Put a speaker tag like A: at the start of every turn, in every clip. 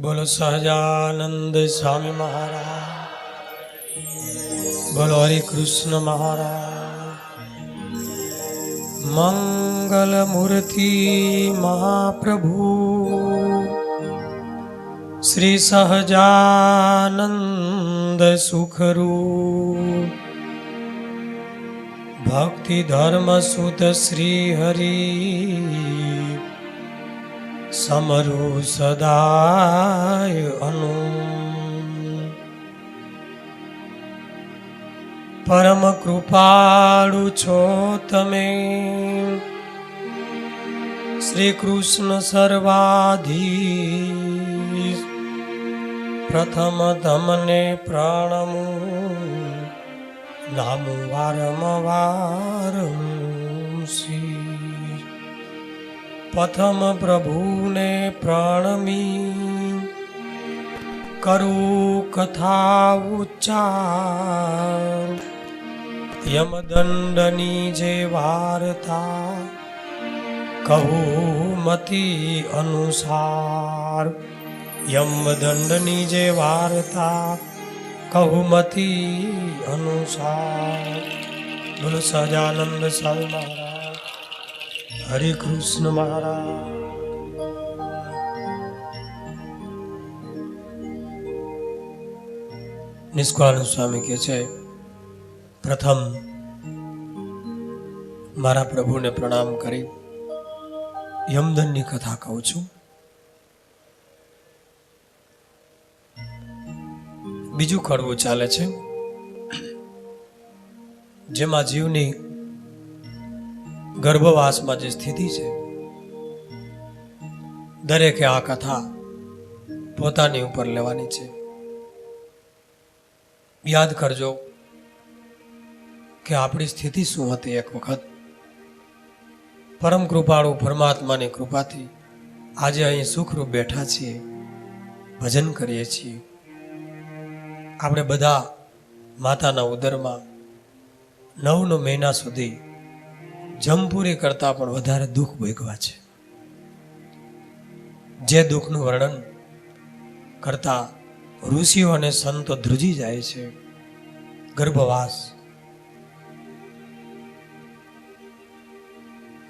A: बोलो सहजानंद स्वामी महाराज, बोलो हरि कृष्ण महाराज। मंगल मूर्ति महाप्रभु श्री सहजानंद सुखरूप भक्ति धर्म सुत श्री हरि समरु सदाय अनु। परम कृपाळु छो तमे श्री कृष्ण सर्वाधीश। प्रथम तमने प्रणामु नामु वारंवार श्री। प्रथम प्रभु ने प्रणमी करू कथा उच्चार। यमदंडनी जे वार्ता कहू मति अनुसार। यमदंडनी जे वार्ता कहू मति अनुसार। बोलो सहजानंद स्वामी महाराज, हरे कृष्ण महाराज। નિષ્કાળુ સ્વામી કહે છે, પ્રથમ મારા પ્રભુને પ્રણામ કરી યમદંડની કથા કહું છું. બીજું કડવું ચાલે છે, જેમાં જીવની ગર્ભવાસમાં જે સ્થિતિ છે, દરેકે આ કથા પોતાની ઉપર લેવાની છે. યાદ કરજો કે આપણી સ્થિતિ શું હતી. એક વખત પરમ કૃપાળુ પરમાત્માની કૃપાથી આજે અહીં સુખરૂપ બેઠા છીએ, ભજન કરીએ છીએ. આપણે બધા માતાના ઉદરમાં 9 મહિના સુધી જમપુરી કરતા પણ વધારે દુઃખ ભોગવ્યા છે. જે દુઃખનું વર્ણન કરતા ઋષિઓ અને સંતો ધ્રુજી જાય છે. ગર્ભવાસ,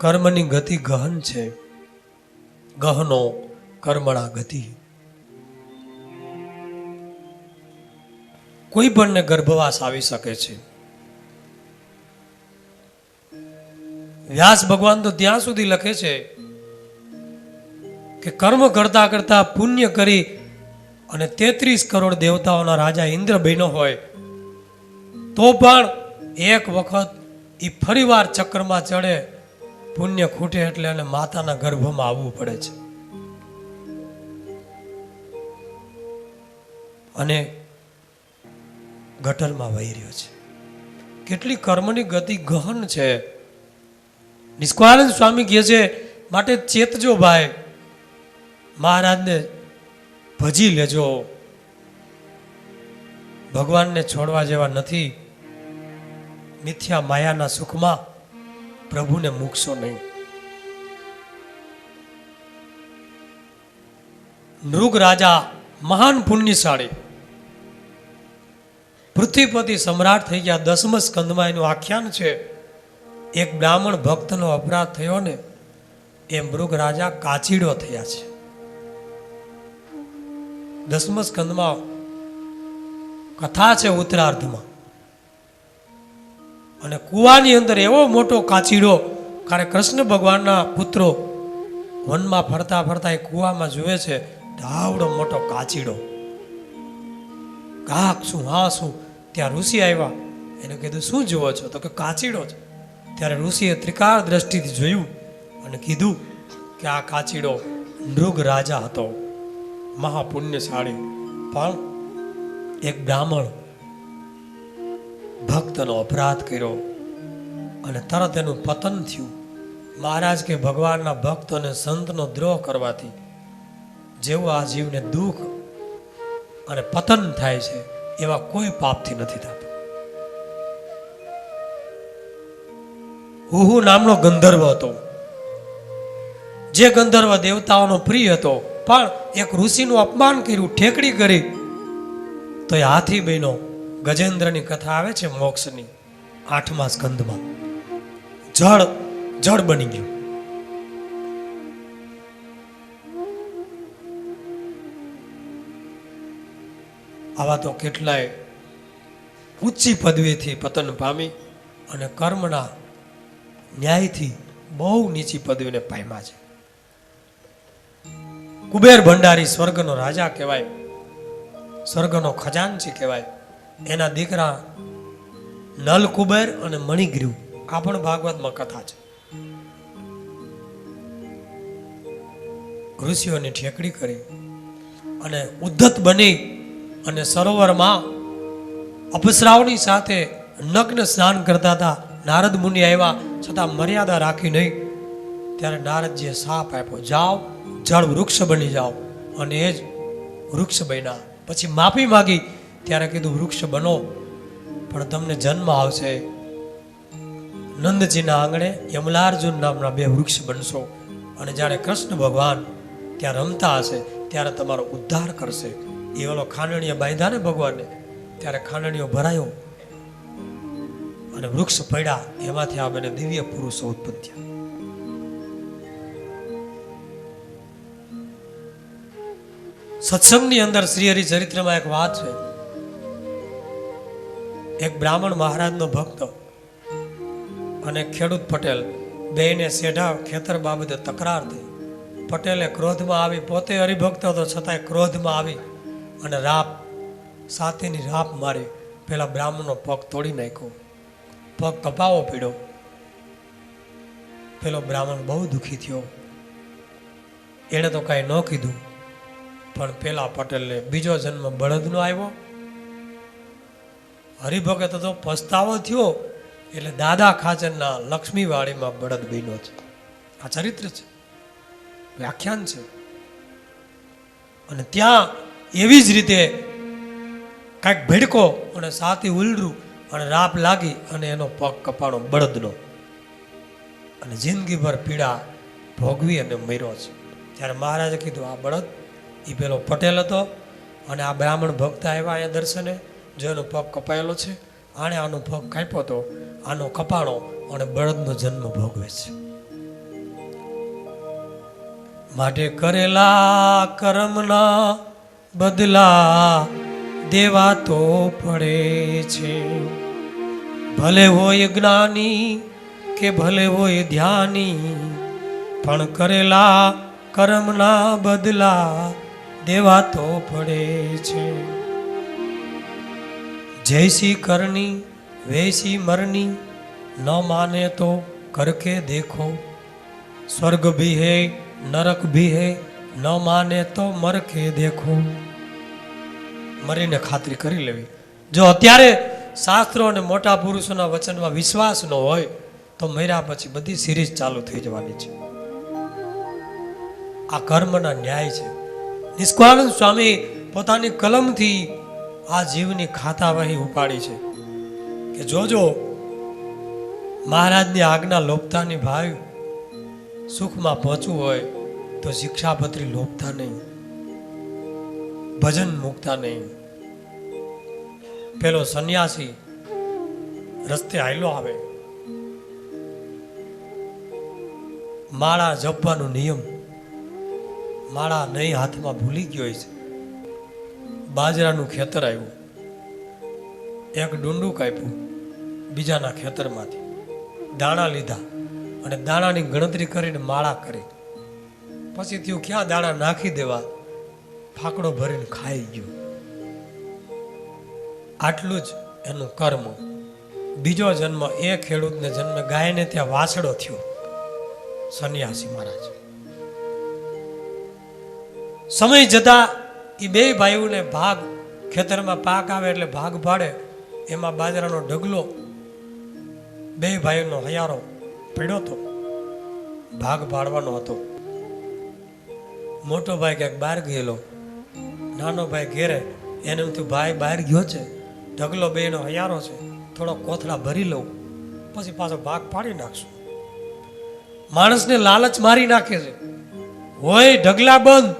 A: કર્મની ગતિ ગહન છે. ગહનો કર્મણા ગતિ. કોઈ પણને ગર્ભવાસ આવી શકે છે. વ્યાસ ભગવાન તો ત્યાં સુધી લખે છે કે કર્મ કરતા કરતા પુણ્ય કરી અને 33 કરોડ દેવતાઓના રાજા ઇન્દ્ર બન્યો હોય તો પણ એક વખત એ ફરીવાર ચક્રમાં ચડે, પુણ્ય ખૂટે એટલે એને માતાના ગર્ભમાં આવવું પડે છે. અને ગટરમાં વહી રહ્યો છે. કેટલી કર્મની ગતિ ગહન છે. નિષ્કાળાનંદ સ્વામી કહે છે, માટે ચેતજો ભાઈ, મહારાજને ભજી લેજો. ભગવાનને છોડવા જેવા નથી. મિથ્યા માયાના સુખમાં પ્રભુને મૂકશો નહીં. નૃગ રાજા મહાન પુણ્યશાળી, પૃથ્વીપતિ સમ્રાટ થઈ ગયા. 10મ સ્કંદમાં એનું આખ્યાન છે. એક બ્રાહ્મણ ભક્તનો અપરાધ થયો ને એ મૃગ રાજા કાચીડો થયા છે. 10મ સ્કંદમાં કથા છે ઉત્તરાર્ધમાં. અને કુવાની અંદર એવો મોટો કાચીડો, કારણ કૃષ્ણ ભગવાનના પુત્રો વનમાં ફરતા ફરતા એ કુવામાં જુએ છે, આવડો મોટો કાચીડો. કાક શું હા શું. ત્યાં ઋષિ આવ્યા, એને કીધું શું જુઓ છો? તો કે કાચીડો છે. ત્યારે ઋષિએ ત્રિકાળ દ્રષ્ટિથી જોયું અને કીધું કે આ કાચીડો નૃગ રાજા હતો, મહાપુણ્યશાળી. પણ એક બ્રાહ્મણ ભક્તનો અપરાધ કર્યો અને તરત એનું પતન થયું. મહારાજ કે ભગવાનના ભક્ત અને સંતનો દ્રોહ કરવાથી જેવું આ જીવને દુઃખ અને પતન થાય છે એવા કોઈ પાપથી નથી થતું. હુહુ નામનો ગંધર્વ હતો. જે ગંધર્વ દેવતાઓનો પ્રિય હતો પણ એક ઋષિનું અપમાન કર્યું, ઠેકડી કરી, તો એ હાથી બન્યો. ગજેન્દ્રની કથા આવે છે મોક્ષની 8મા સ્કંદમાં. જળ બની ગયું. આવા તો કેટલાય ઊંચી પદવીથી પતન પામી અને કર્મના ન્યાયથી બહુ નીચી પદવીને પામ્યા છે. કુબેર ભંડારી સ્વર્ગનો રાજા કહેવાય, સ્વર્ગનો ખજાનચી કહેવાય. એના દીકરા નલ કુબેર અને મણિગ્રીવ, આ પણ ભાગવતમાં કથા છે. ઋષિઓની ઠેકડી કરી અને ઉદ્ધત બની અને સરોવરમાં અપસરાઓની સાથે નગ્ન સ્નાન કરતા હતા. નારદ મુનિ આવ્યા છતાં મર્યાદા રાખી નહીં. ત્યારે નારદજીએ શાપ આપ્યો, જાઓ જળ વૃક્ષ બની જાઓ. અને એ જ વૃક્ષ બન્યા. પછી માફી માગી ત્યારે કીધું વૃક્ષ બનો, પણ તમને જન્મ આવશે. નંદજીના આંગણે યમલાર્જુન નામના 2 વૃક્ષ બનશો અને જ્યારે કૃષ્ણ ભગવાન ત્યાં રમતા હશે ત્યારે તમારો ઉદ્ધાર કરશે. એ ઓલો ખાંડણીએ બાંધ્યા ને ભગવાનને, ત્યારે ખાંડણીઓ ભરાયો અને વૃક્ષ પડ્યા. એમાંથી આ બંને દિવ્ય પુરુષો ઉત્પન્ન થયા. સત્સંગની અંદર શ્રી હરિ ચરિત્રમાં એક વાત છે. એક બ્રાહ્મણ મહારાજનો ભક્ત અને ખેડૂત પટેલ બેયને સેઢા ખેતર બાબતે તકરાર થઈ. પટેલે ક્રોધમાં આવી, પોતે હરિભક્ત હતો છતાંય ક્રોધમાં આવી અને સાતીની રાપ મારી. પેલા બ્રાહ્મણનો પગ તોડી નાખ્યો, પગ કપાવો પીડ્યો. પેલો બ્રાહ્મણ બહુ દુઃખી થયો. એણે તો કાંઈ ન કીધું, પણ પેલા પટેલને બીજો જન્મ બળદનો આવ્યો. હરિભગત તો પસ્તાવો થયો એટલે દાદા ખાચરના લક્ષ્મીવાડીમાં બળદ બન્યો છે. આ ચરિત્ર છે, વ્યાખ્યાન છે. અને ત્યાં એવી જ રીતે કાંઈક ભડકો અને સાથી ઉલડું અને રાપ લાગી અને એનો પગ કપાણો બળદનો, અને જિંદગીભર પીડા ભોગવી અને મર્યો છે. ત્યારે મહારાજે કીધું આ બળદ એ પેલો પટેલ હતો અને આ બ્રાહ્મણ ભક્ત આવ્યા અહીંયા દર્શને, જો એનો પગ કપાયેલો છે, આણે આનો પગ કાપ્યો હતો, આનો કપાણો અને બળદનો જન્મ ભોગવે છે. માટે કરેલા કર્મના બદલા દેવા તો પડે છે. ભલે હોય જ્ઞાની કે ભલે હોય ધ્યાની, પણ કરેલા કર્મના બદલા દેવા તો પડે છે. જૈસી કરણી વૈસી મરણી, ન માને તો કરકે દેખો. સ્વર્ગ ભી હૈ નરક ભી હૈ, ન માને તો મર કે દેખો. મરીને ખાતરી કરી લેવી. જો અત્યારે શાસ્ત્રો અને મોટા પુરુષોના વચનમાં વિશ્વાસ ન હોય તો મર્યા પછી બધી સિરીઝ ચાલુ થઈ જવાની છે. આ કર્મના ન્યાય છે. નિષ્કાળાનંદ સ્વામી પોતાની કલમથી આ જીવની ખાતાવહી ઉપાડી છે કે જોજો મહારાજની આજ્ઞા લોપતાની ભાઈ, સુખમાં પહોંચવું હોય તો શિક્ષાપત્રી લોપતા નહીં, ભજન મૂકતા નહીં. પેલો સંન્યાસી રસ્તે હાલ્યો આવે, માળા જપવાનો નિયમ, માળા નહીં હાથમાં ભૂલી ગયો છે. બાજરાનું ખેતર આવ્યું, એક ડુંડું કાપ્યું બીજાના ખેતરમાંથી, દાણા લીધા અને દાણાની ગણતરી કરીને માળા કરી. પછી થયું ક્યાં દાણા નાખી દેવા, ફાકડો ભરીને ખાઈ ગયું. આટલું જ એનું કર્મ. બીજો જન્મ એ ખેડૂતને જન્મ ગાયને ત્યાં વાસડો થયો. સંન્યાસી મહારાજ સમય જતા એ 2 ભાઈઓને ભાગ, ખેતરમાં પાક આવે એટલે ભાગ પાડે, એમાં બાજરાનો ઢગલો 2 ભાઈઓનો હયારો પડ્યો હતો, ભાગ પાડવાનો હતો. મોટો ભાઈ ક્યાંક બહાર ગયેલો, નાનો ભાઈ ઘેરે. એને એમ થયું ભાઈ બહાર ગયો છે, ઢગલો 2નો હયારો છે, થોડો કોથળા ભરી લઉં પછી પાછો ભાગ પાડી નાખશું. માણસને લાલચ મારી નાખે છે. હોય ઢગલા બંધ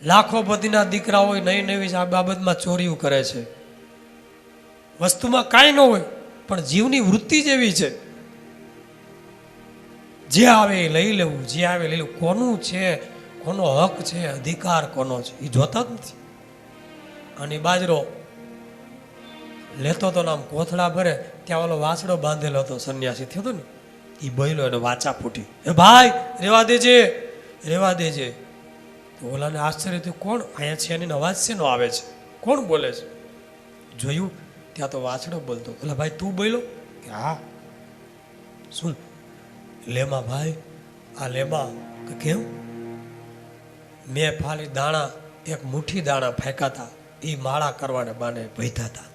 A: લાખોપતિના દીકરાઓ નવી નવી આ બાબતમાં ચોરીઓ કરે છે. વસ્તુમાં કાંઈ ન હોય, પણ જીવની વૃત્તિ જેવી છે, જે આવે એ લઈ લેવું, જે આવે લઈ લેવું. કોનું છે, કોનો હક છે, અધિકાર કોનો છે, એ જોતા જ નથી. અને બાજરો લેતો તો આમ કોથળા ભરે, ત્યાં ઓલો વાસડો બાંધેલો હતો, સંન્યાસી થયો હતો ને, એ બહેલો એને વાચા ફૂટી, એ ભાઈ રેવા દેજે, રેવા દેજે. તો ઓલાને આશ્ચર્ય થયું, કોણ અહીંયા છે, એની અવાજ શેનો આવે છે, કોણ બોલે છે? જોયું ત્યાં તો વાછડો બોલતો. એટલે ભાઈ તું બોલ્યો? કે હા. શું? લેમાં ભાઈ, આ લેમાં. કે કેમ? મેં ફાલી દાણા, એક મુઠ્ઠી દાણા ફેંકા હતા, એ માળા કરવાને બાને ભયતા હતા.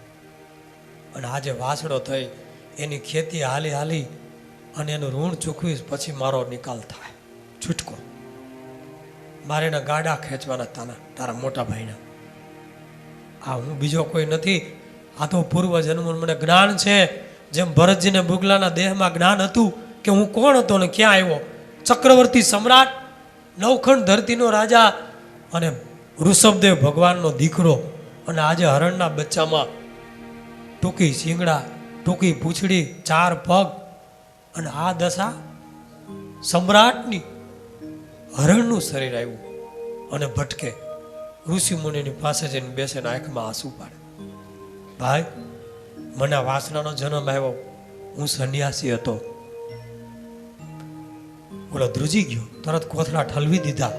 A: અને આજે વાછડો થઈ, એની ખેતી હાલી હાલી અને એનું ઋણ ચૂકવીશ, પછી મારો નિકાલ થાય, છૂટકો. મારે એના ગાડા ખેંચવાના તારા મોટા ભાઈના. આ હું બીજો કોઈ નથી, આ તો પૂર્વ જન્મ મને જ્ઞાન છે. જેમ ભરતજીને બુગલાના દેહમાં જ્ઞાન હતું કે હું કોણ હતો ને ક્યાં આવ્યો, ચક્રવર્તી સમ્રાટ, નવખંડ ધરતીનો રાજા અને ઋષભદેવ ભગવાનનો દીકરો, અને આજે હરણના બચ્ચામાં ટૂંકી શીંગડા, ટૂંકી પૂંછડી, 4 પગ, અને આ દશા સમ્રાટની. હરણનું શરીર આવ્યું અને ભટકે, ઋષિ મુનિની પાસે જઈને બેસે ને આંખમાં આંસુ પાડે. ભાઈ મને વાસણાનો જન્મ આવ્યો, હું સંન્યાસી હતો. બોલો ધ્રુજી ગયો, તરત કોથળા ઠલવી દીધા.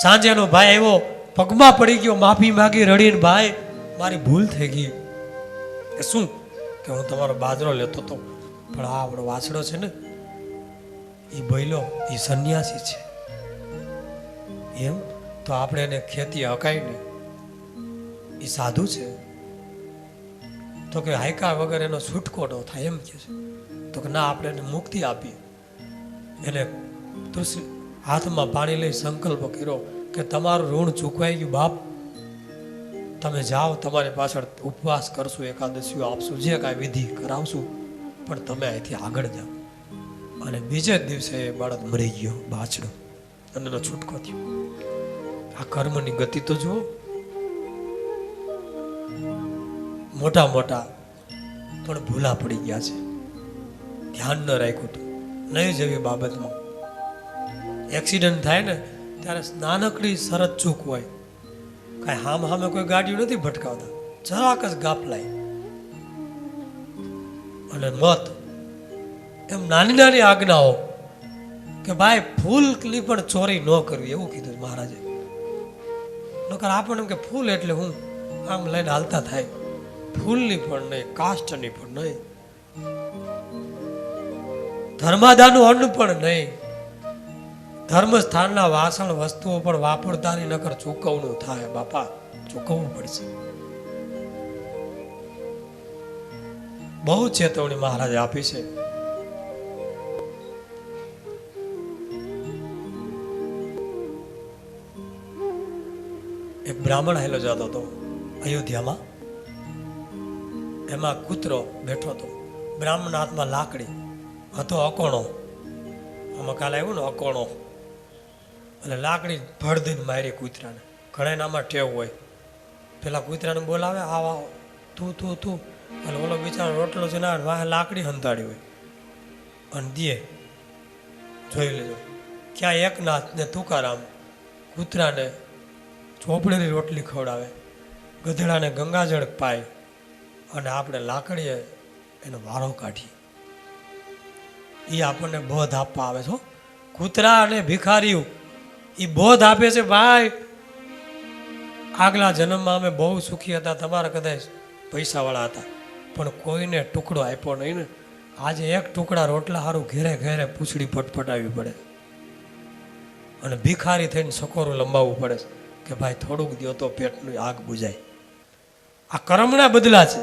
A: સાંજે એનો ભાઈ આવ્યો, પગમાં પડી ગયો, માફી માગી રડીને, ભાઈ મારી ભૂલ થઈ ગઈ. કે શું? કે હું તમારો બાજરો લેતો હતો, પણ આ આપણો વાસડો છે ને, એ બૈલો, એ સંન્યાસી છે. એમ? તો આપણે એને ખેતી હકાય ને, એ સાધુ છે. તો કે હાયકા વગર એનો છૂટકો ન થાય, એમ કે છે. તો કે ના, આપણે એને મુક્તિ આપીએ. એને તુલસી હાથમાં પાણી લઈ સંકલ્પ કર્યો કે તમારું ઋણ ચૂકવાઈ ગયું બાપ, તમે જાઓ, તમારી પાછળ ઉપવાસ કરશું, એકાદશીઓ આપશું, જે કાંઈ વિધિ કરાવશું, પણ તમે અહીંથી આગળ જાઓ. અને બીજે જ દિવસે એ બાળક મરી ગયો, બાછડો, અને એનો છૂટકો થયો. આ કર્મની ગતિ તો જુઓ. મોટા મોટા પણ ભૂલા પડી ગયા છે, ધ્યાન ન રાખ્યું હતું. નહીં જેવી બાબતમાં એક્સિડન્ટ થાય ને, ત્યારે નાનકડી શરત ચૂક હોય, કાંઈ હામે કોઈ ગાડીઓ નથી ભટકાવતા, જરાક જ ગાફલાય અને મત. એમ નાની નાની આજ્ઞાઓ કે ભાઈ ફૂલની પણ ચોરી ન કરવી, એવું કીધું મહારાજે. નકર આપણને એમ કે ફૂલ એટલે હું આમ લઈને હાલતા થાય, ફૂલની પણ નહીં, કાષ્ટની પણ નહીં, ધર્માદાનું અન્ન પણ નહીં, ધર્મસ્થાનના વાસણ વસ્તુઓ પણ વાપરતાની, નકર ચૂકવણું થાય. બાપા ચૂકવવું પડશે. બહુ ચેતવણી મહારાજે આપી છે. એક બ્રાહ્મણ હેલો જતો હતો અયોધ્યામાં, એમાં કૂતરો બેઠો હતો. બ્રાહ્મણ હાથમાં લાકડી હતો, અકોણો. આમાં કાલે આવ્યું ને અકોણો, એટલે લાકડી ભળ દઈને મારી કૂતરાને. ઘણા આમાં ટેવ હોય, પેલા કૂતરાને બોલાવે, આવ તું તું તું, એટલે ઓલો બિચારો રોટલો છે ના વાહ લાકડી હંતાડી હોય અને દે. જોઈ લેજો, ક્યાં એકનાથ ને તુકારામ કૂતરાને ચોપડેલી રોટલી ખવડાવે, ગધેડાને ગંગાજળ પાય, અને આપણે લાકડીએ એનો વારો કાઢીએ. એ આપણને બોધ આપવા આવે છે. કૂતરા અને ભિખારીઓ એ બોધ આપે છે, ભાઈ આગલા જન્મમાં અમે બહુ સુખી હતા, તમારા કદાચ પૈસાવાળા હતા, પણ કોઈને ટુકડો આપ્યો નહીં ને. આજે એક ટુકડા રોટલા સારું ઘેરે ઘેરે પૂંછડી ફટફટાવી પડે, અને ભિખારી થઈને સકોરું લંબાવવું પડે કે ભાઈ થોડુંક દો તો પેટની આગ બુજાય. આ કર્મના બદલા છે.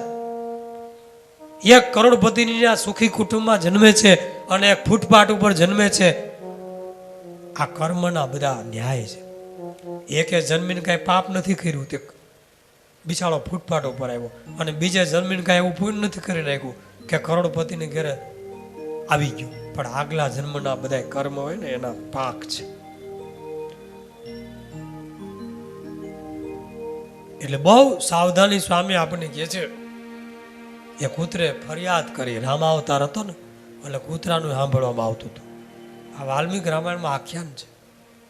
A: એક કરોડપતિના સુખી કુટુંબમાં જન્મે છે અને એક ફૂટપાથ ઉપર જન્મે છે. આ કર્મના બધા ન્યાય છે. એકે જન્મીને કાંઈ પાપ નથી કર્યું, તે બિચારો ફૂટપાથ ઉપર આવ્યો, અને બીજે જન્મીને કાંઈ એવું પૂર્ણ નથી કરી નાખ્યું કે કરોડપતિને ઘરે આવી ગયો. પણ આગલા જન્મના બધા કર્મ હોય ને, એના પાક છે. એટલે બહુ સાવધાની સ્વામી આપણને કહે છે. એ કૂતરે ફરિયાદ કરી, રામાવતાર હતો ને એટલે કૂતરાનું સાંભળવામાં આવતું હતું. આ વાલ્મીક રામાયણમાં આખ્યાન છે.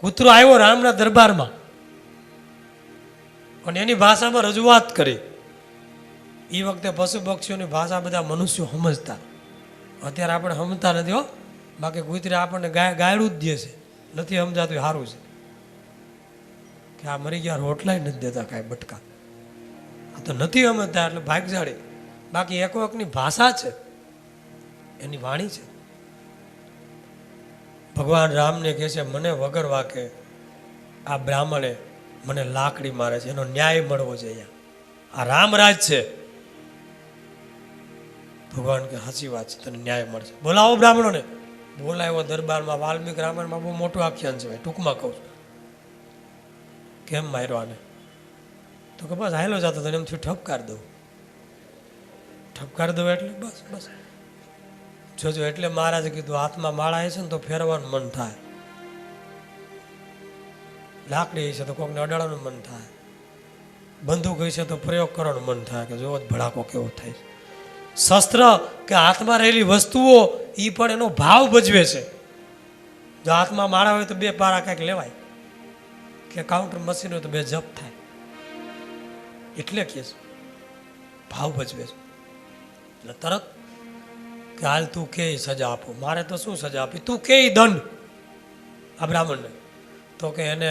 A: કૂતરો આવ્યો રામના દરબારમાં અને એની ભાષામાં રજૂઆત કરી. એ વખતે પશુ પક્ષીઓની ભાષા બધા મનુષ્યો સમજતા. અત્યારે આપણે સમજતા નથી હો. બાકી કૂતરે આપણને ગાયડું જ દે છે. નથી સમજાતું સારું છે કે આ મરી ગયા રોટલાય નથી દેતા કાંઈ બટકા. આ તો નથી સમજતા એટલે ભાગજાડી. બાકી એકની ભાષા છે, એની વાણી છે. ભગવાન રામને કહે છે મને વગર વાકે આ બ્રાહ્મણે મને લાકડી મારે છે, એનો ન્યાય મળવો જોઈએ. આ રામરાજ છે. ભગવાન કે સાચી વાત છે, તને ન્યાય મળશે. બોલાવો બ્રાહ્મણોને. બોલાવ્યો દરબારમાં. વાલ્મીક રામાયણમાં બહુ મોટું આખ્યાન છે ભાઈ, ટૂંકમાં કહું છું. કેમ માર્યો આને? તો કે બસ હાલો જતો તને એમથી ઠપકાર દઉં. ઠપકાર દઉં એટલે બસ બસ જોજો. એટલે મહારાજે કીધું હાથમાં માળા હશે ને તો ફેરવાનું મન થાય, લાકડી હશે તો કોકને અડાડવાનું મન થાય, બંદૂક હશે તો પ્રયોગ કરવાનું મન થાય કે જોવો ભડાકો કેવો થાય. શસ્ત્ર કે હાથમાં રહેલી વસ્તુઓ એ પણ એનો ભાવ ભજવે છે. જો હાથમાં માળા હોય તો 2 પારા કાંઈક લેવાય, કે કાઉન્ટર મશીન હોય તો 2 જપ થાય. એટલે કે ભાવ ભજવે છે. એટલે તરત કે હાલ તું કે સજા આપો. મારે તો શું સજા આપી? તું કે દંડ આ બ્રાહ્મણને. તો કે એને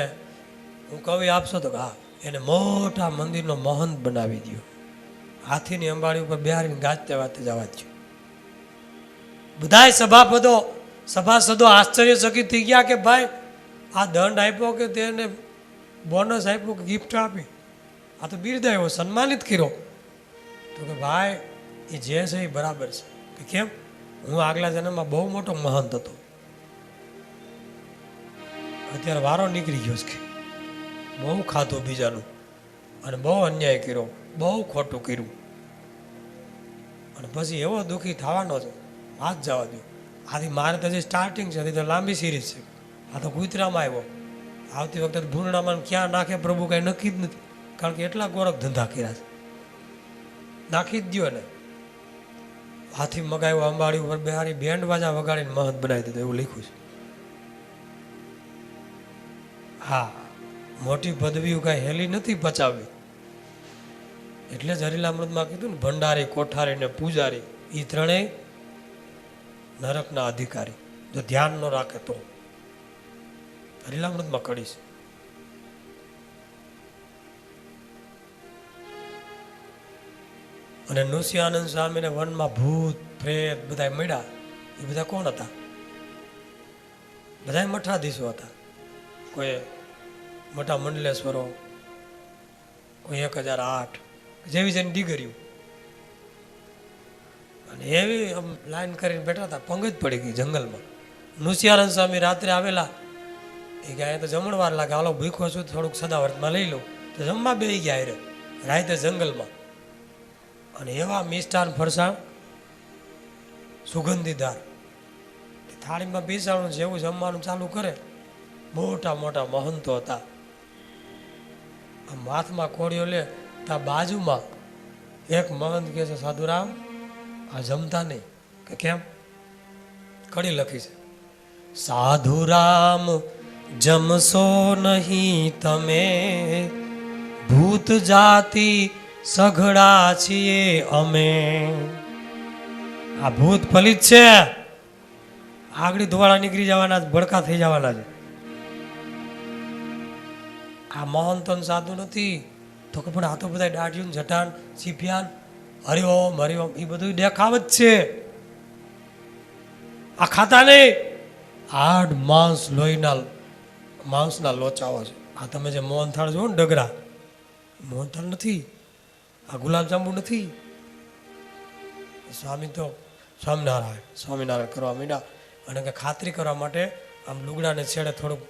A: હું કવિ આપશો તો હા, એને મોટા મંદિરનો મહંત બનાવી દો. હાથીની અંબાડી ઉપર બેહારીને ગાજતે વાતે જવા દો. બધાય સભાસદો આશ્ચર્યચકિત થઈ ગયા કે ભાઈ આ દંડ આપ્યો કે તેને બોનસ આપ્યું કે ગિફ્ટ આપી? આ તો બિરદાવ્યો, સન્માનિત કર્યો. તો કે ભાઈ એ જે છે એ બરાબર છે. કે કેમ? હું આગલા જન્મમાં બહુ મોટો મહંત હતો, અત્યારે વારો નીકળી ગયો છે. બહુ ખાધું બીજાનું અને બહુ અન્યાય કર્યો, બહુ ખોટું કર્યું અને પછી એવો દુઃખી થવાનો છે. હાથ જવા દો. આથી મારે તો જે સ્ટાર્ટિંગ છે હજી તો લાંબી સિરીઝ છે. આ તો કૂતરામાં આવ્યો. આવતી વખતે ભૂંડણામાં ક્યાં નાખે પ્રભુ કાંઈ નક્કી જ નથી. કારણ કે એટલા ગોરખ ધંધા કર્યા છે. નાખી જ દો ને. હાથી મગાવ્યો, અંબાડી ઉપર બેહારી બેન્ડ બાજા વગાડીને મહંત બનાવી દીધો, એવું લખ્યું છે. હા, મોટી પદવીઓ કાંઈ હેલી નથી પચાવવી. એટલે જ હરિલામૃતમાં કીધું ને, ભંડારી, કોઠારી ને પૂજારી એ ત્રણેય નરકના અધિકારી. જો ધ્યાન ન રાખે તો હરિલામૃતમાં કડીશ. અને નૃસિંહાનંદ સ્વામીને વનમાં ભૂત પ્રેત બધા મળ્યા. એ બધા કોણ હતા? બધા મઠાધીશો હતા. કોઈ મોટા મંડલેશ્વરો, કોઈ 1008 જેવી જેની ડિગરીઓ. અને એવી આમ લાઈન કરીને બેઠા હતા. પંગજ પડી ગઈ જંગલમાં. નૃસિંહાનંદ સ્વામી રાત્રે આવેલા. એ કે અહીંયા તો જમણવાર લાગે, હાલો ભૂખો છું થોડુંક સદાવર્તમાં લઈ લઉં. તો જમવા બેસી ગયા રે રાતે જંગલમાં. અને એવા મિષ્ટાન ફરસાણ સુગંધીદાર થાળીમાં બેસાડું, જેવું જમવાનું ચાલુ કરે. મોટા મોટા મહંતો હતા. આમ હાથમાં કોળીઓ લે. ત્યાં બાજુમાં એક મહંત કહે છે, સાધુરામ આ જમતા નહીં. કે કેમ? કડી લખી છે, સાધુરામ જમશો નહીં તમે, ભૂત જાતિ સઘળા છીએ અમે. આ ભૂત ફલિત છે, આગળ ધોવાળા નીકળી જવાના, ભડકા થઈ જવાના છે. આ મહંતો સાધુ નથી. તો કે પણ આ તો બધા દાઢીયું જટાન ચીપિયાન હરિઓમ હરિઓમ એ બધું દેખાવ જ છે. આ ખાતા નહીં. હાડ માંસ લોહીના માંસના લોચાઓ છે. આ તમે જે મોહનથાળ જોવો ને ડગરા, મોહનથાળ નથી. આ ગુલાબજાંબુ નથી. સ્વામી તો સ્વામિનારાયણ કરવા માંડ્યા. અને કે ખાતરી કરવા માટે આમ લુગડાને છેડે થોડુંક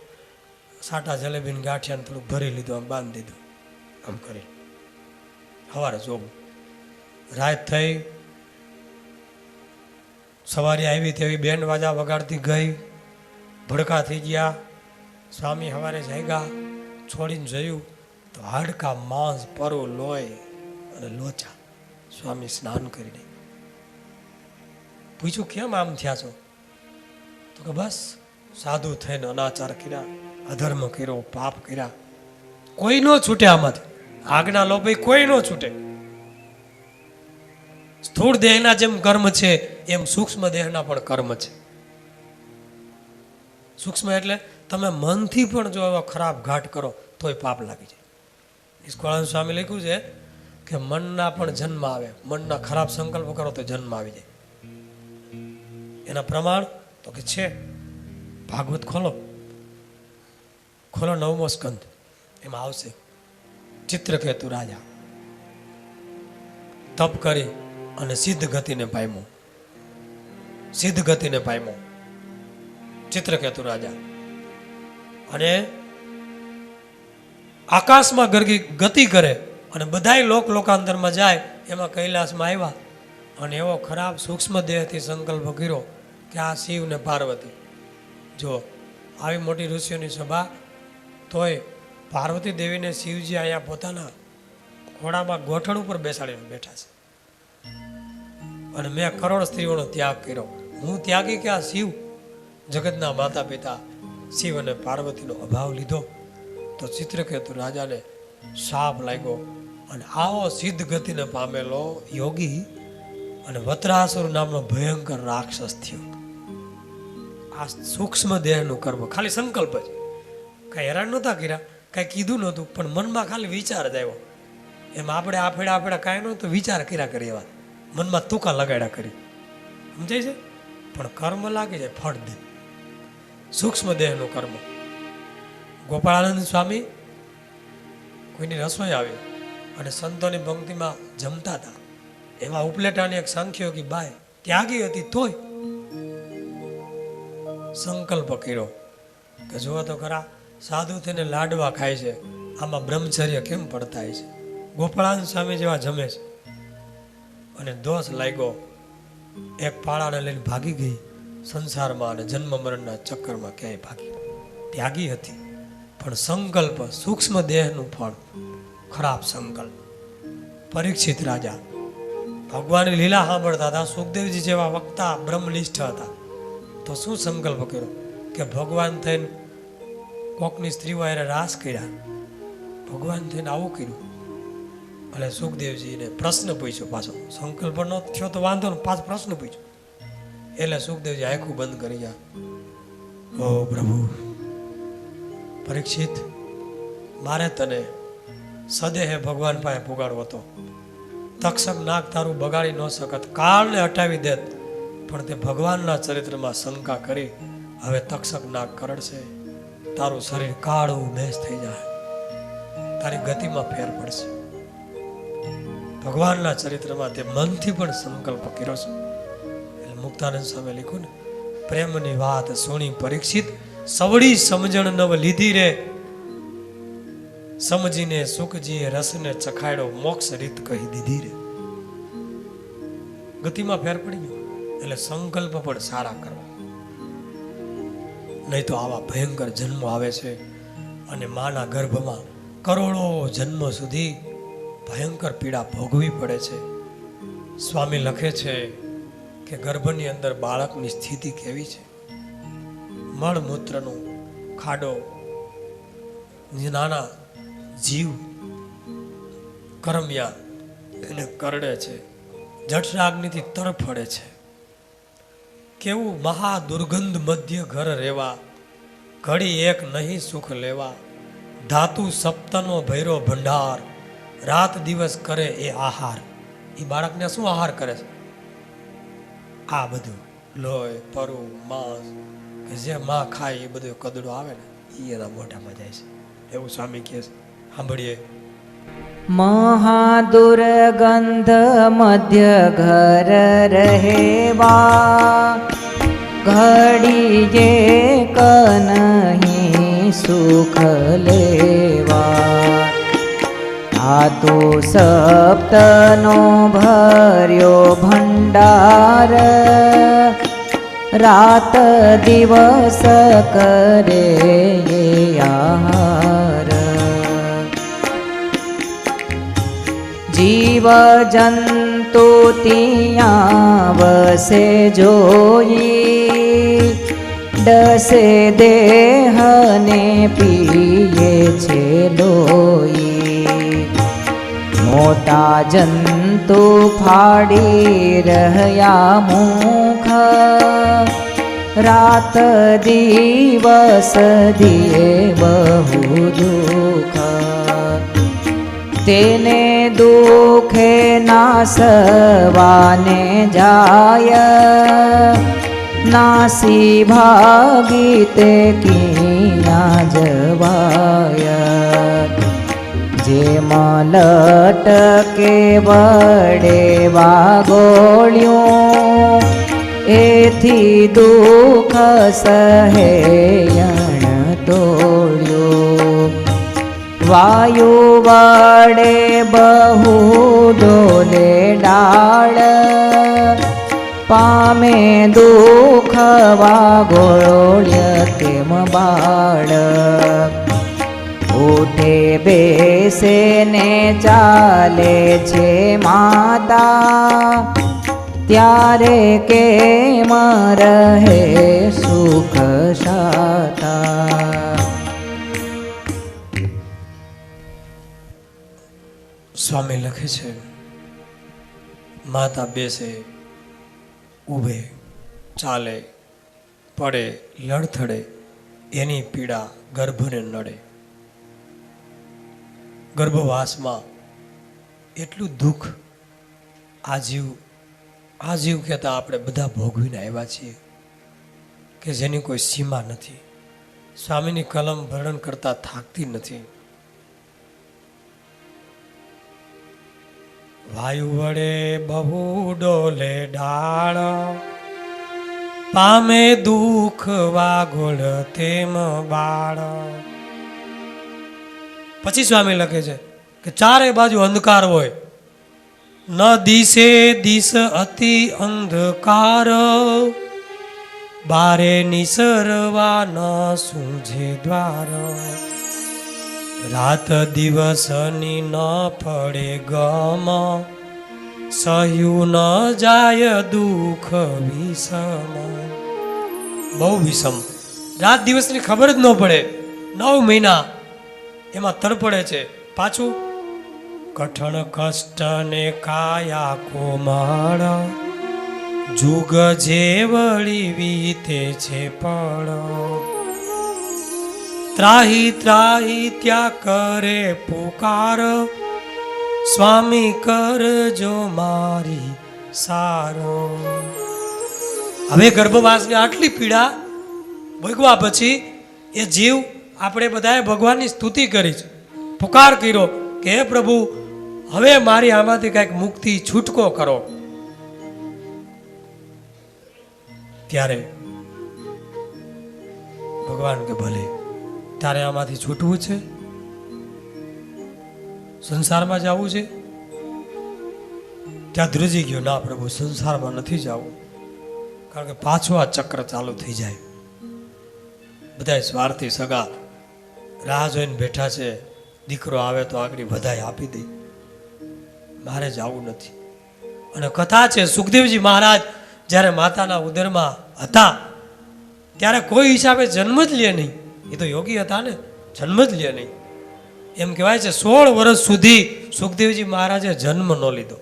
A: સાટા જલેબીને ગાંઠિયાને થોડુંક ભરી લીધું, આમ બાંધી દીધું. આમ કરી સવારે જોવું. રાત થઈ, સવારે આવી તેવી બેન્ડ વાજા વગાડતી ગઈ. ભડકા થઈ ગયા. સ્વામી સવારે જાગ્યા, છોડીને જોયું તો હાડકા, માંસ, પરુ, લોહી અને લોચા. સ્વામી સ્નાન કરીને પૂછ્યું, કેમ આમ થયા છો? તો કે બસ સાધુ થઈને અનાચાર કર્યા, અધર્મ કર્યો, પાપ કર્યા. કોઈ ન છૂટે આમાંથી, આજ્ઞા લોભી કોઈ ન છૂટે. સ્થૂળ દેહના જેમ કર્મ છે એમ સૂક્ષ્મ દેહના પણ કર્મ છે. સૂક્ષ્મ એટલે તમે મનથી પણ જો એવા ખરાબ ઘાટ કરો તોય પાપ લાગી જાય. નિષ્કળાનંદ સ્વામી લખ્યું છે કે મનના પણ જન્મ આવે, મનના ખરાબ સંકલ્પ કરો તો જન્મ આવી જાય. એના પ્રમાણ તો કે છે, ભાગવત ખોલો 9મો સ્કંદ, એમાં આવશે. ચિત્રકેતુ રાજા તપ કરી અને સિદ્ધ ગતિને પામ્યો. સિદ્ધ ગતિને પામ્યો ચિત્રકેતુ રાજા. અને આકાશમાં ગતિ કરે અને બધાય લોકાંતરમાં જાય. એમાં કૈલાસમાં આવ્યા અને એવો ખરાબ સૂક્ષ્મ દેહથી સંકલ્પ કર્યો કે આ શિવ ને પાર્વતી. જો આવી મોટી ઋષિઓની સભા, તોય પાર્વતી દેવીને શિવજી અહીંયા પોતાના ઘોડામાં ગોઠણ ઉપર બેસાડીને બેઠા છે. અને મેં કરોડ સ્ત્રીઓનો ત્યાગ કર્યો. હું ત્યાગી કે આ શિવ? જગતના માતા પિતા શિવ અને પાર્વતીનો અભાવ લીધો તો ચિત્રકેતુ રાજાને શાપ લાગ્યો. અને આવો સિદ્ધ ગતિને પામેલો યોગી અને વત્રાસુર નામનો ભયંકર રાક્ષસ થયો. આ સૂક્ષ્મ દેહનું કર્મ, ખાલી સંકલ્પ જ, કાંઈ હેરાન નહોતા કર્યા, કાંઈ કીધું નહોતું, પણ મનમાં ખાલી વિચાર જ આવ્યો. એમ આપણે આપેડા કાંઈ નહોતું, વિચાર કર્યા કરી એવા, મનમાં તુકા લગાડ્યા કરી. સમજાય છે? પણ કર્મ લાગી જાય, ફળ દે. સૂક્ષ્મ દેહનું કર્મ. ગોપાળાનંદ સ્વામી કોઈની રસોઈ આવી અને સંતોની પંક્તિમાં જમતા હતા. એમાં ઉપલેટાની એક સાંખ્યોગી બાઈ ત્યાગી હતી, તોય સંકલ્પ કર્યો કે જુઓ તો ખરા, સાધુ થઈને લાડવા ખાય છે, આમાં બ્રહ્મચર્ય કેમ પડતાય છે? ગોપાળાનંદ સ્વામી જેવા જમે છે. અને દોષ લાગ્યો, એક પાળાને લઈને ભાગી ગઈ સંસારમાં અને જન્મ મરણના ચક્કરમાં ક્યાંય ભાગી. ત્યાગી હતી પણ સંકલ્પ, સૂક્ષ્મ દેહનું ફળ, ખરાબ સંકલ્પ. પરીક્ષિત રાજા ભગવાનની લીલા સાંભળતા હતા, સુખદેવજી જેવા વક્તા બ્રહ્મનિષ્ઠ હતા, તો શું સંકલ્પ કર્યો કે ભગવાન થઈને કોકની સ્ત્રીઓ હારે રાસ કર્યા, ભગવાન થઈને આવું કર્યું. એટલે સુખદેવજીને પ્રશ્ન પૂછ્યો પાછો. સંકલ્પ ન થયો તો વાંધો ને, પાછો પ્રશ્ન પૂછ્યો. એટલે સુખદેવજી આંખું બંધ કરી ગયા. ઓ પ્રભુ પરીક્ષિત, મારે તને સદેહે ભગવાન પાસે પુગાડવો હતો. તક્ષક નાગ તારું બગાડી ન શકત, કાળને હટાવી દેત, પણ તે ભગવાનના ચરિત્રમાં શંકા કરી હવે તક્ષક નાગ કરડશે, તારું શરીર કાળું મેષ થઈ જાય, તારી ગતિમાં ફેર પડશે. ભગવાનના ચરિત્રમાં તે મનથી પણ સંકલ્પ કર્યો છે. એટલે મુક્તાનંદ સ્વામી લખ્યું ને, પ્રેમની વાત સુણી પરીક્ષિત, સવડી સમજણ નવ લીધી રે, સમજીને સુખજીએ રસને ચખાડ્યો, મોક્ષ રીત કહી દીધી રે. ગતિમાં ફેર પડી ગયો. એટલે સંકલ્પ પણ સારા કરવા, નહીં તો આવા ભયંકર જન્મો આવે છે. અને માના ગર્ભમાં કરોડો જન્મ સુધી ભયંકર પીડા ભોગવી પડે છે. સ્વામી લખે છે કે ગર્ભની અંદર બાળકની સ્થિતિ કેવી છે. મળમૂત્રનો ખાડો, નાના જીવ કરમિયા એને કરડે છે, જઠરાગ્નિથી તરફડે છે. કેવું મહા દુર્ગંધ મધ્ય ઘર રહેવા, ઘડી એક નહીં સુખ લેવા, ધાતુ સપ્તનો ભૈરો ભંડાર, રાત દિવસ કરે એ આહાર. એ બાળકને શું આહાર કરે છે? આ બધું લોહી, પરુ, માંસ, કે જે માં ખાય એ બધું કદડો આવે ને એ એના મોઢામાં જાય છે. એવું સ્વામી કહે છે. સાંભળીએ.
B: મહાદુર્ગંધ મધ્ય ઘર રહેવા, ઘડી જે કનહી સુખ લેવા, ધાતુ સપ્તનો ભર્યો ભંડાર, રાત દિવસ કરે આહાર. જીવ જંતુ ત્યાં વસે જોઈ, ડસે દેહને પીએ છે લોહી. મોટા જંતુ ફાડી રહ્યા મુખ, રાત દિવસ દિયે બહુ દુઃખ. તેને દુઃખે નાસવાને જાય, નાસી ભાગી તે ક્યાં જવાય. જેમ લટકે વડે વાગોળ્યું, એથી દુઃખ સહેયણ તોડ્યું. વાયુ વડે બહુ ડોલે ડાળ, પામે દુઃખ વાગોળ્ય તેમ બાળ. ઉઠે બેસે ને ચાલે છે માતા, ત્યારે કેમ રહે સુખ શાતા.
A: સ્વામી લખે છે, માતા બેસે, ઊભે, ચાલે, પડે, લડથડે, એની પીડા ગર્ભને નડે. ગર્ભવાસમાં એટલું દુઃખ આ જીવ કહેતા આપણે બધા ભોગવીને આવ્યા છીએ કે જેની કોઈ સીમા નથી. સ્વામીની કલમ વર્ણન કરતા થાકતી નથી. વાયુ વડે બહુ ડોલે ડાળ, પામે દુઃખ વાગોળ તેમ બાળ. પછી સ્વામી લખે છે કે ચારે બાજુ અંધકાર હોય, ન દિશે દિશ અતિ અંધકાર, બારે નિસરવા ન સૂઝે દ્વાર. રાત દિવસની ન પડે ગમ, સહ્યું ન જાય દુઃખ વિષમ. બહુ વિષમ, રાત દિવસની ખબર જ ન પડે. 9 મહિના એમાં તડપડે છે. પાછું કઠણ કષ્ટ ને કાયા કોમળ, જુગ જેવળી વીતે છે પળ. ત્રાહી ત્રાહી ત્યાં કરે પુકાર, સ્વામી કરજો મારી સારો. હવે ગર્ભવાસની આટલી પીડા ભોગવા પછી એ જીવ, આપણે બધાએ ભગવાનની સ્તુતિ કરી છે, પુકાર કર્યો કે હે પ્રભુ, હવે મારી આમાંથી કંઈક મુક્તિ છૂટકો કરો. ત્યારે ભગવાન કે ભલે, તારે આમાંથી છૂટવું છે, સંસારમાં જવું છે. ત્યાં ધ્રુજી ગયો, ના પ્રભુ, સંસારમાં નથી જવું, કારણ કે પાછું આ ચક્ર ચાલુ થઈ જાય. બધા સ્વાર્થી સગા રાહ જોઈને બેઠા છે, દીકરો આવે તો આગળ વધાય આપી દે, મારે જવું નથી. અને કથા છે, સુખદેવજી મહારાજ જ્યારે માતાના ઉદરમાં હતા ત્યારે કોઈ હિસાબે જન્મ જ લે નહીં. એ તો યોગી હતા ને, જન્મ જ લે નહીં. એમ કહેવાય છે 16 વર્ષ સુધી સુખદેવજી મહારાજે જન્મ ન લીધો.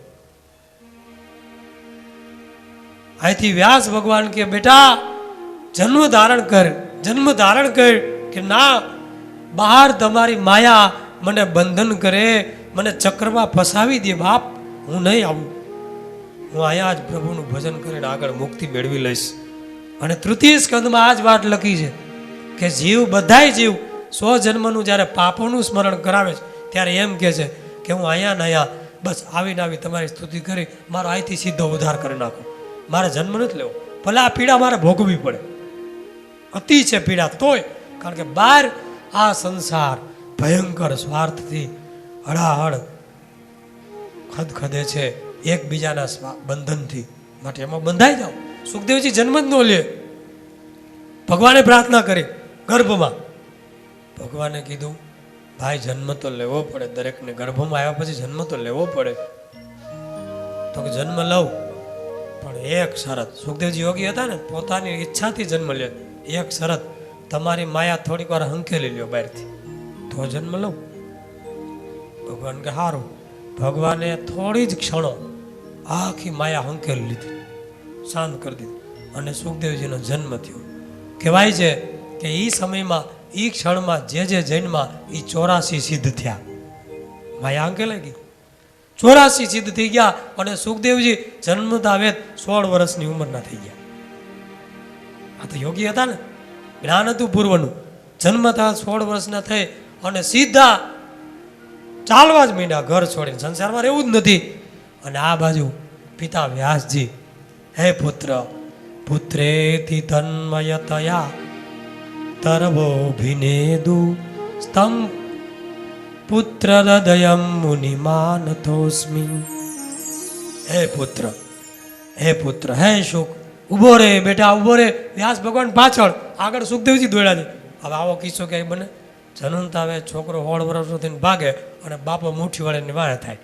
A: અહીંથી વ્યાસ ભગવાન કે બેટા જન્મ ધારણ કર, જન્મ ધારણ કર. કે ના, બહાર તમારી માયા મને બંધન કરે, મને ચક્રમાં ફસાવી દે બાપ, હું નહીં આવું. હું અહીંયા જ પ્રભુનું ભજન કરીને આગળ મુક્તિ મેળવી લઈશ. અને તૃતીય સ્કંદમાં આ જ વાત લખી છે કે જીવ, બધાય જીવ 100 જન્મનું જ્યારે પાપોનું સ્મરણ કરાવે છે ત્યારે એમ કહે છે કે હું અહીંયા ને અહીંયા બસ આવીને આવી તમારી સ્તુતિ કરી મારો અહીંથી સીધો ઉદ્ધાર કરી નાખો, મારે જન્મ નથી લેવો. ભલે આ પીડા મારે ભોગવવી પડે, અતિ છે પીડા તોય, કારણ કે બહાર આ સંસાર ભયંકર સ્વાર્થથી હળાહળ ખદખદે છે, એકબીજાના બંધનથી. માટે એમાં બંધાઈ જાઓ. સુખદેવજી જન્મ જ ન લે. ભગવાને પ્રાર્થના કરી ગર્ભમાં. ભગવાને કીધું ભાઈ જન્મ તો લેવો પડે, દરેકને ગર્ભમાં આવ્યા પછી જન્મ તો લેવો પડે. તો કે જન્મ લઉં, પણ એક શરત. સુખદેવજી યોગી હતા ને, પોતાની ઈચ્છાથી જન્મ લે. એક શરત, તમારી માયા થોડીક વાર હંકેલી લ્યો બહારથી, તો જન્મ લઉં. ભગવાન કે સારું. ભગવાને થોડી જ ક્ષણો આખી માયા હંકેલી લીધી, શાંત કરી દીધી, અને સુખદેવજીનો જન્મ થયો. કહેવાય છે કે એ સમયમાં, એ ક્ષણમાં જે જૈનમાં એ 84 સિદ્ધ થયા. માયા હંકેલાઈ ગઈ, 84 સિદ્ધ થઈ ગયા. અને સુખદેવજી જન્મતા વેદ 16 વર્ષની ઉંમરના થઈ ગયા. આ તો યોગી હતા ને, જ્ઞાન હતું પૂર્વનું. જન્મતા 16 વર્ષના થઈ અને સીધા ચાલવા જ માંડ્યા, ઘર છોડીને. સંસારમાં રહેવું જ નથી. અને આ બાજુ પિતા વ્યાસજી, હે પુત્ર, પુત્રેતિ તન્મયતયા તરવો ભિનેદુ સ્તમ પુત્ર હૃદયમ મુનિમાનતોસ્મિ. હે પુત્ર, હે પુત્ર, હે શુક, ઉભો રે બેટા, ઉભો રે. વ્યાસ ભગવાન પાછળ, આગળ સુખદેવજી દોડ્યા છે. હવે આવો કિસ્સો ક્યાંય બને? જન્મતા હવે છોકરો 16 વર્ષનો થઈને ભાગે અને બાપો મુઠ્ઠી વળીને વાળે થાય.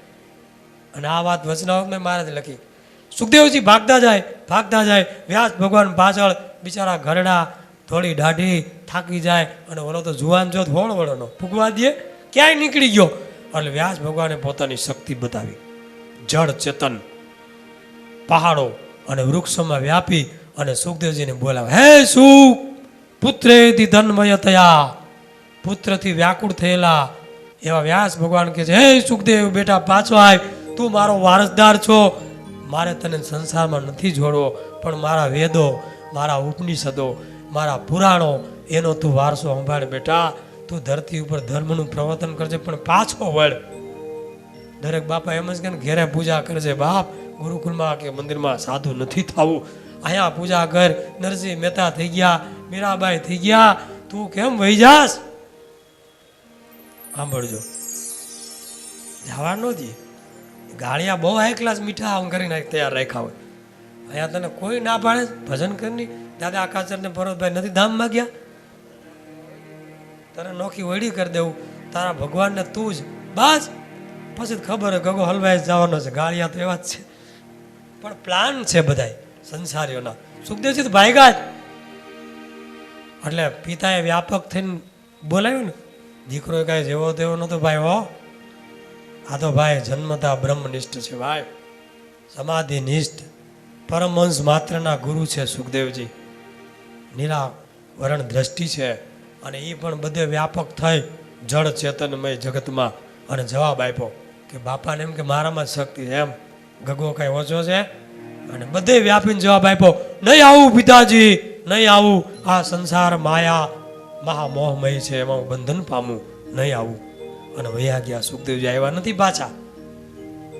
A: અને આ વાત વચનામૃતમાં મહારાજે લખી. સુખદેવજી ભાગતા જાય, વ્યાસ ભગવાન પાછળ, બિચારા ઘરડા, થોડી દાઢી, થાકી જાય. અને ઓલો તો જુવાન જોત હોળવળોનો ફૂગવા દે, ક્યાંય નીકળી ગયો. એટલે વ્યાસ ભગવાને પોતાની શક્તિ બતાવી. જળ ચેતન પહાડો અને વૃક્ષોમાં વ્યાપી અને સુખદેવજીને બોલાવે, હે સુખ, પુત્રેતિ તન્મયતયા, પુત્રથી વ્યાકુળ થયેલા એવા વ્યાસ ભગવાન કહે છે, હે સુખદેવ બેટા, પાછો આવ. તું મારો વારસદાર છો. મારે તને સંસારમાં નથી જોડવો, પણ મારા વેદો, મારા ઉપનિષદો, મારા પુરાણો, એનો તું વારસો સંભાળ બેટા. તું ધરતી ઉપર ધર્મનું પ્રવર્તન કરજે, પણ પાછો વળ. દરેક બાપા એમ જ કે ઘેરે પૂજા કરજે બાપ, ગુરુકુળમાં કે મંદિરમાં સાધુ નથી થવું. અહીંયા પૂજા કર. નરસિંહ મહેતા થઈ ગયા, મીરાબાઈ થઈ ગયા, તું કેમ વહી જાસ? સાંભળજો, જવા ન દે. ગાળિયા બહુ હાઈ ક્લાસ મીઠા આમ કરીને તૈયાર રાખ્યા હોય. અહીંયા તને કોઈ ના પાડે ભજન કરની. દાદા આકાશર ને ભરતભાઈ નથી ધામમાં ગયા? તને નોખી વળી કરી દેવું, તારા ભગવાનને તું જ બસ. પછી ખબર હોય ગગો હલવાઈ જવાનો છે. ગાળિયા તો એવા જ છે, પણ પ્લાન છે બધાય સંસારીઓના. સુખદેવજી તો ભાગ્યા જ. એટલે પિતાએ વ્યાપક થઈને બોલાવ્યું ને, દીકરો કાંઈ જેવો તેવો નતો ભાઈ. હો, આ તો ભાઈ જન્મતા બ્રહ્મનિષ્ઠ છે ભાઈ, સમાધિનિષ્ઠ, પરમહંસ માત્રના ગુરુ છે સુખદેવજી. નિરાવરણ દ્રષ્ટિ છે. અને એ પણ બધે વ્યાપક થઈ જળ ચેતનમય જગતમાં. અને જવાબ આપ્યો કે બાપાને એમ કે મારામાં જ શક્તિ છે, એમ ગગો કાંઈ ઓછો છે? અને બધે વ્યાપીને જવાબ આપ્યો, નહીં આવું પિતાજી, નહીં આવું. આ સંસાર માયા મહામોહમય છે, એમાં હું બંધન પામું, નહીં આવું. અને વયા ગયા. સુખદેવજી આવ્યા નથી પાછા.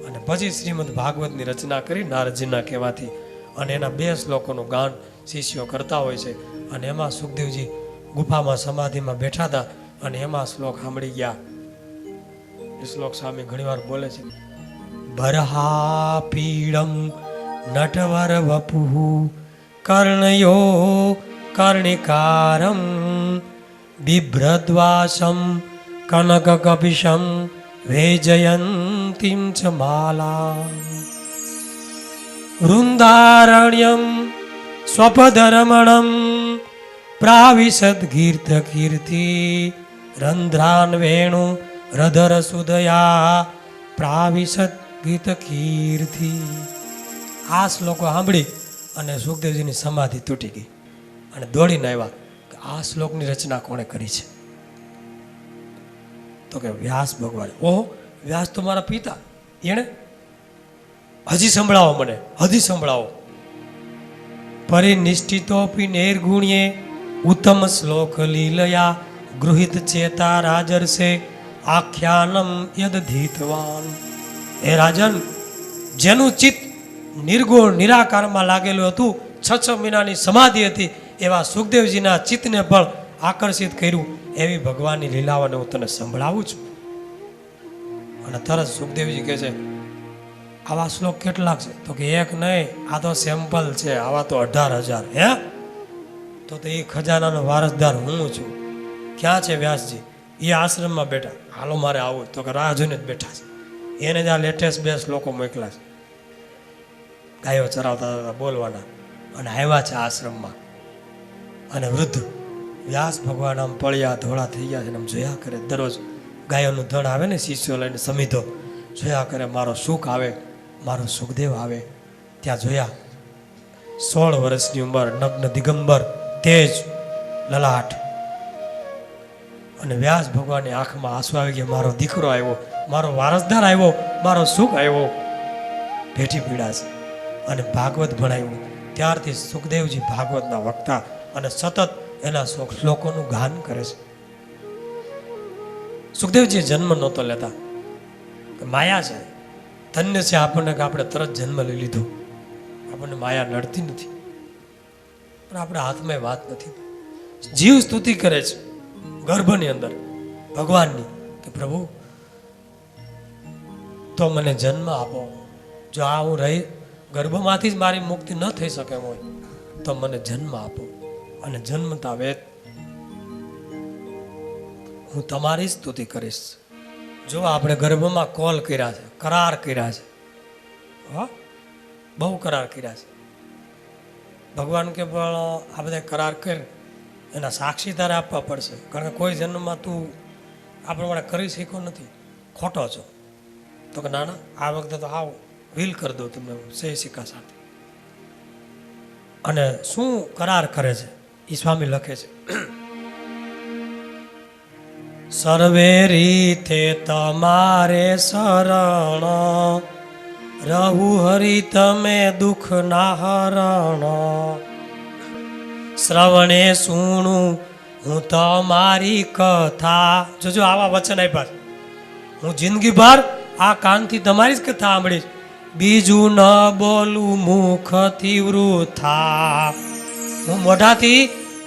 A: અને પછી શ્રીમદ ભાગવતની રચના કરી નારદજીના કહેવાથી. અને એના 2 શ્લોકોનું ગાન શિષ્યો કરતા હોય છે. અને એમાં સુખદેવજી ગુફામાં સમાધિમાં બેઠા હતા અને એમાં શ્લોક સાંભળી ગયા. એ શ્લોક સ્વામી ઘણીવાર બોલે છે, બરહા પીડમ નટવર વપુ કર્ણયો કર્ણિકારમ બિભ્રદ્વાસમ કનક કપિશમ વેજયંતીમ ચ માલા વૃંદારણ્યમ સ્વપદરમણમ પ્રાવિશદ કીર્ત કીર્તિ રંધ્રાન વેણુ રધર સુદયા પ્રાવિશદ ગીત કીર્તિ. આ શ્લોકો સાંભળી અને સુખદેવજીની સમાધિ તૂટી ગઈ. અને દોડીને આવ્યા કે આ શ્લોકની રચના કોણે કરી છે? તો કે વ્યાસ ભગવાન. ઓહો, વ્યાસ તો મારા પિતા, એણે? હજી સંભળાવો મને, હજી સંભળાવો. પરિનિષ્ઠિતોપી નિર્ગુણ્યે ઉત્તમ શ્લોક લીલયા ગૃહિત ચેતા રાજર્ષે આખ્યાનમ યદધીતવાન. હે રાજન, જેનું ચિત્ત નિર્ગુણ નિરાકારમાં લાગેલું હતું, 6 મહિનાની સમાધિ હતી, એવા સુખદેવજીના ચિત્તને પણ આકર્ષિત કર્યું. એવી ભગવાનની લીલાઓને હું તને સંભળાવું છું. અને તરત સુખદેવજી કહે છે, આવા શ્લોક કેટલાક છે? તો કે એક નહીં, આ તો સેમ્પલ છે, આવા તો 18,000. હે? તો એ ખજાનાનો વારસદાર હું છું. ક્યાં છે વ્યાસજી? એ આશ્રમમાં બેઠા. હાલો મારે આવું, તો કે રાહ જોઈને જ બેઠા છે. એને જ આ લેટેસ્ટ બેસ્ટ લોકો મોકલા છે, ગાયો ચરાવતા હતા બોલવાના, અને આવ્યા છે આશ્રમમાં. અને વૃદ્ધ વ્યાસ ભગવાન આમ પળિયા ધોળા થઈ ગયા છે, આમ જોયા કરે. દરરોજ ગાયોનું ધણ આવે ને, શિષ્યો લઈને સમીધો જોયા કરે. મારો સુખ આવે, મારો સુખદેવ આવે. ત્યાં જોયા 16 વર્ષની ઉંમર, નગ્ન દિગંબર, તેજ લલાટ. અને વ્યાસ ભગવાનની આંખમાં આંસુ આવી ગયા. મારો દીકરો આવ્યો, મારો વારસદાર આવ્યો, મારો સુખ આવ્યો. ભેટી પીડા છે. અને ભાગવત ભણાવ્યું. ત્યારથી સુખદેવજી ભાગવતના વક્તા અને સતત એના શ્લોકોનું ગાન કરે છે. સુખદેવજી જન્મ નહોતો લેતા, માયા છે. ધન્ય છે આપણને કે આપણે તરત જન્મ લઈ લીધો. આપણને માયા નડતી નથી, પણ આપણા હાથમાં વાત નથી. જીવ સ્તુતિ કરે છે ગર્ભની અંદર ભગવાનની કે પ્રભુ તો મને જન્મ આપો. જો આ હું રહી ગર્ભમાંથી જ મારી મુક્તિ ન થઈ શકે હોય તો મને જન્મ આપો. અને જન્મતા વેત હું તમારી સ્તુતિ કરીશ. જો આપણે ગર્ભમાં કોલ કર્યા છે, કરાર કર્યા છે, હા બહુ કરાર કર્યા છે. ભગવાન કે પણ આ બધા કરાર કર, એના સાક્ષી તારે આપવા પડશે. કારણ કે કોઈ જન્મમાં તું આ પ્રમાણે કરી શક્યો નથી, ખોટો છો. તો કે ના ના, આ વખતે તો આવ વિલ કરી દઉં તમને સહી સિક્કા સાથે. અને શું કરાર કરે છે એ સ્વામી લખે છે. સર્વે રીતે તમારે શરણ, રહુ હરિ તમે દુઃખ ના હરણ. શ્રવણે સુણું હું તમારી કથા. જોજો આવા વચન આપ્યા. હું જિંદગીભર આ કાનથી તમારી જ કથા સાંભળીશ, બીજું ન બોલું મુખથી વૃથા. હું મોઢાથી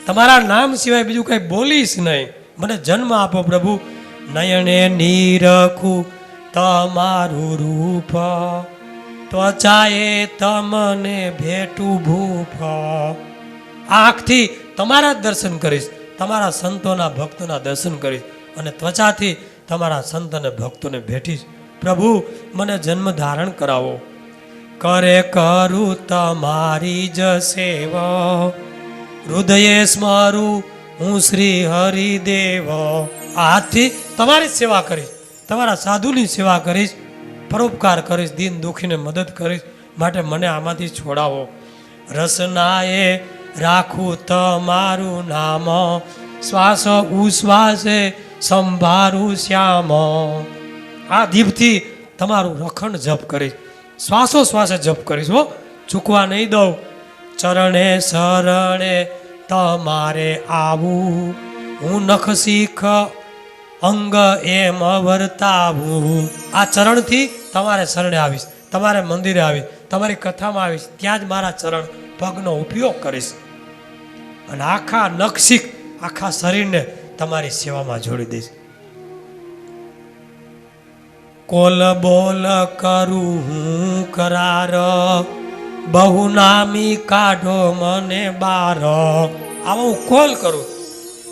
A: તમારા નામ સિવાય બીજું કઈ બોલીશ નહીં. મને જન્મ આપો પ્રભુ. નયને નીરખું તમારું રૂપ, ત્વચાએ તમને ભેટું ભૂપ. આંખથી તમારા જ દર્શન કરીશ, તમારા સંતોના ભક્તોના દર્શન કરીશ, અને ત્વચાથી તમારા સંત અને ભક્તોને ભેટીશ. પ્રભુ મને જન્મ ધારણ કરાવો. કરે કરું તમારી જ સેવા, હૃદયે સ્મરું હું શ્રી હરિદેવ. હાથથી તમારી સેવા કરીશ, તમારા સાધુની સેવા કરીશ, પરોપકાર કરીશ, દીન દુખીને મદદ કરીશ. માટે મને આમાંથી છોડાવો. રસનાએ રાખું તમારું નામ, શ્વાસ ઉશ્વાસે સંભારું શ્યામ. આ દીપથી તમારું રખણ જપ કરીશ, શ્વાસો શ્વાસે જપ કરીશ, હો ચૂકવા નહીં દઉં. ચરણે શરણે તમારે આવું, હું નખ શીખ અંગ એમ વર્તાવું. આ ચરણથી તમારે શરણે આવીશ, તમારે મંદિરે આવીશ, તમારી કથામાં આવીશ, ત્યાં જ મારા ચરણ પગનો ઉપયોગ કરીશ. અને આખા નખશીખ આખા શરીરને તમારી સેવામાં જોડી દઈશ. કોલ બોલ કરું હું કરાર, બહુ નામી કાઢો મને બાર. આવો હું કોલ કરું,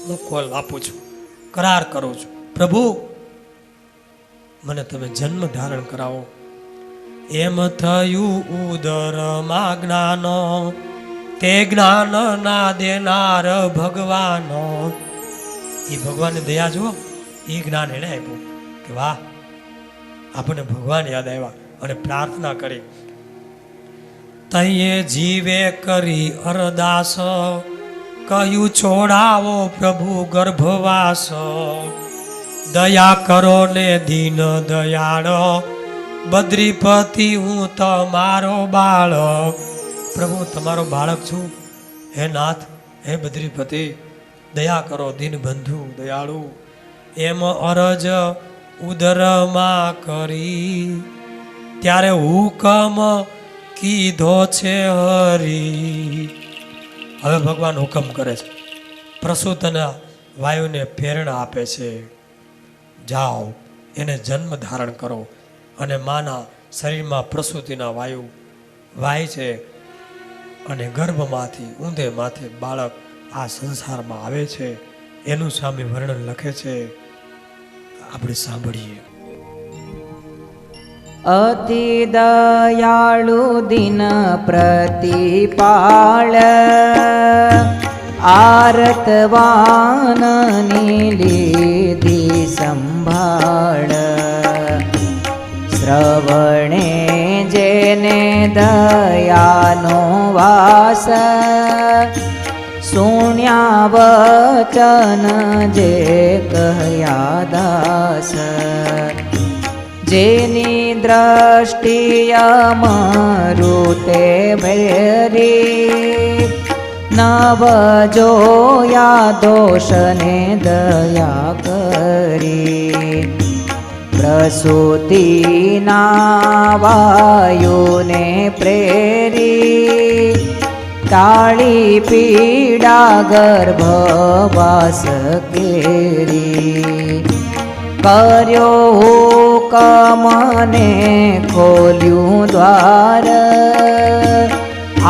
A: હું કોલ આપું છું, કરાર કરું છું. પ્રભુ મને તમે જન્મ ધારણ કરાવો. એમ થયું ઉદરમાં જ્ઞાન, તે જ્ઞાન ના દેનાર ભગવાન. એ ભગવાનની દયા જુઓ, એ જ્ઞાન એને આપ્યું કે વાહ, આપણને ભગવાન યાદ આવ્યા. અને પ્રાર્થના કરી. તઈએ જીવે કરી અરદાસ, કહ્યું છોડાવો પ્રભુ ગર્ભવાસ. દયા કરો ને દીન દયાળ, બદ્રીપતિ હું તમારો બાળ. પ્રભુ તમારો બાળક છું, હે નાથ, હે બદ્રીપતિ, દયા કરો દીન બંધુ દયાળુ. એમ અરજ ઉદરમાં કરી, ત્યારે હુકમ કીધો છે હરી. હવે ભગવાન હુકમ કરે છે, પ્રસૂતના વાયુને પ્રેરણા આપે છે, જાઓ એને જન્મ ધારણ કરો. અને માના શરીરમાં પ્રસૂતિના વાયુ વાય છે, અને ગર્ભમાંથી ઊંધે માથે બાળક આ સંસારમાં આવે છે. એનું સ્વામી વર્ણન લખે છે. આપણે સાંભળીએ.
B: અતિ દયાળુ દિન પ્રતિપાળ આરતવાનની લીધી સંભાળ શ્રવણે જેને દયાનો વાસ સુણ્યા વચન જે કહ્યા દાસ જેની દ્રષ્ટિ અમૃતે ભેરી નવ જોયા દોષને દયા કરી પ્રસૂતિના વાયુને પ્રેરી ટાળી પીડા ગર્ભવાસ કેરી કર્યો હુકમને ખોલ્યું દ્વાર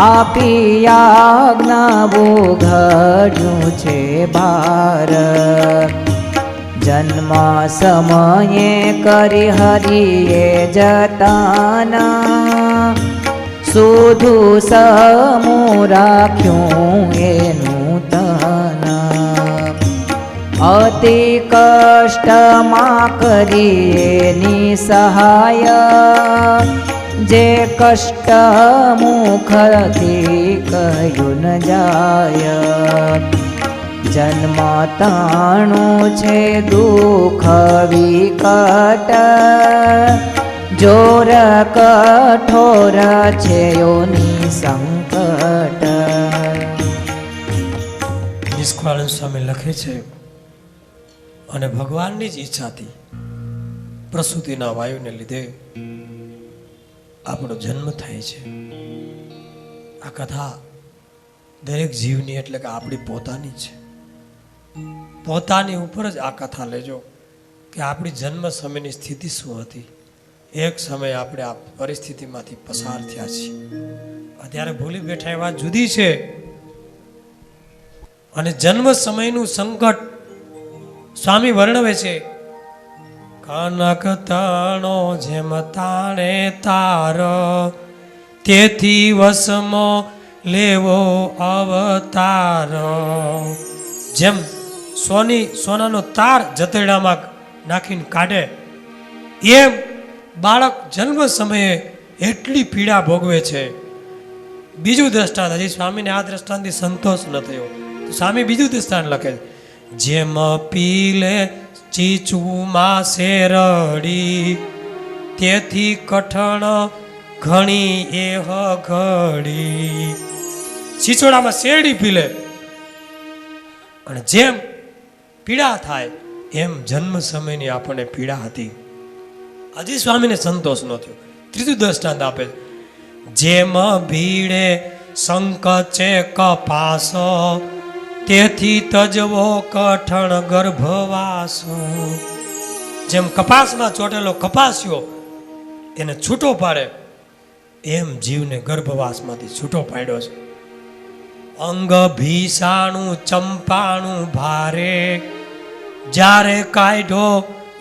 B: આપી આજ્ઞા ઘડ્યું છે ભાર જન્મ સમયે કરી હરિએ જતાના સુધું સમૂહ રાખ્યું એનું તના અતિ કષ્ટમાં કરીએની સહાય જે કષ્ટ મુખથી કહ્યું ન જાય જન્મ તાણું છે દુઃખ વિકટ જોર કઠોર છે યોની સંકટ.
A: નિષ્કાળન સ્વામી લખે છે, અને ભગવાનની જ ઈચ્છાથી પ્રસૂતિના વાયુને લીધે આપણો જન્મ થાય છે. આ કથા દરેક જીવની એટલે કે આપણી પોતાની છે. પોતાની ઉપર જ આ કથા લેજો કે આપણી જન્મ સમયની સ્થિતિ શું હતી. એક સમયે આપણે આ પરિસ્થિતિમાંથી પસાર થયા છીએ. અત્યારે ભૂલી બેઠા એ વાત જુદી છે, અને જન્મ સમયનું સંકટ સ્વામી વર્ણવે છે. કનક તાણો જેમ તાણે તાર તેથી વસમો લેવો અવતાર. જેમ સોનાનો તાર જતેડામાં નાખીને કાઢે એમ બાળક જન્મ સમયે એટલી પીડા ભોગવે છે. બીજું દ્રષ્ટાંત, હજી સ્વામીને આ દ્રષ્ટાંતથી સંતોષ ન થયો તો સ્વામી બીજું દ્રષ્ટાંત લખે છે. જેમ પીલે ચીચુમાં શેરડી તેથી કઠણ ઘણી એહ ઘડી. ચીચોડામાં શેરડી પીલે અને જેમ પીડા થાય એમ જન્મ સમયની આપણને પીડા હતી. હજી સ્વામીને સંતોષ ન થયો. ત્રીજું દ્રષ્ટાંત આપે છે. જેમ ભીડે સંકચે કપાસ તેથી તજવો કઠણ ગર્ભવાસ. જેમ કપાસમાં ચોટેલો કપાસ્યો એને છૂટો પાડે એમ જીવને ગર્ભવાસમાંથી છૂટો પાડ્યો છે. અંગ ભીષાણું ચંપાણું ભારે જ્યારે કાઢ્યો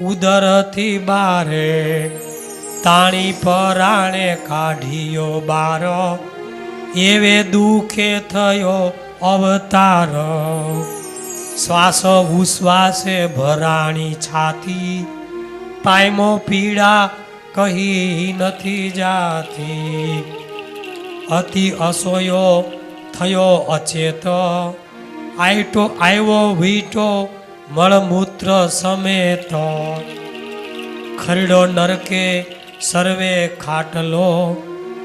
A: ઉદરથી બારે તાણી પરાણે કાઢ્યો બારો એવે દુખે થયો અવતાર. શ્વાસ ઉશ્વાસે ભરાણી છાતી પાયમો પીડા કહી નથી જાતી. અતિ અસોયો થયો અચેત આઈટો આવ્યો વીટો મળમૂત્ર સમેત. ખરડો નરકે સર્વે ખાટલો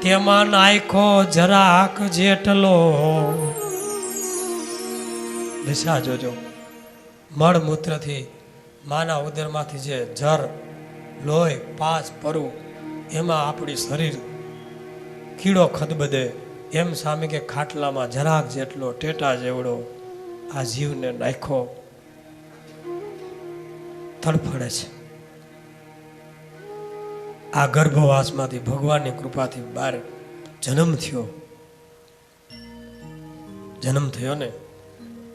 A: તેમાં નાખો જરાક જેટલો. દિશા જોજો, મળમૂત્રથી માના ઉદરમાંથી જે જર લોહી પાસ પરુ એમાં આપણી શરીર કીડો ખદબદે એમ સામે કે ખાટલામાં જરાક જેટલો ટેટા જેવડો આ જીવને નાખો તડફડે છે. આ ગર્ભવાસમાંથી ભગવાનની કૃપાથી બહાર જન્મ થયો ને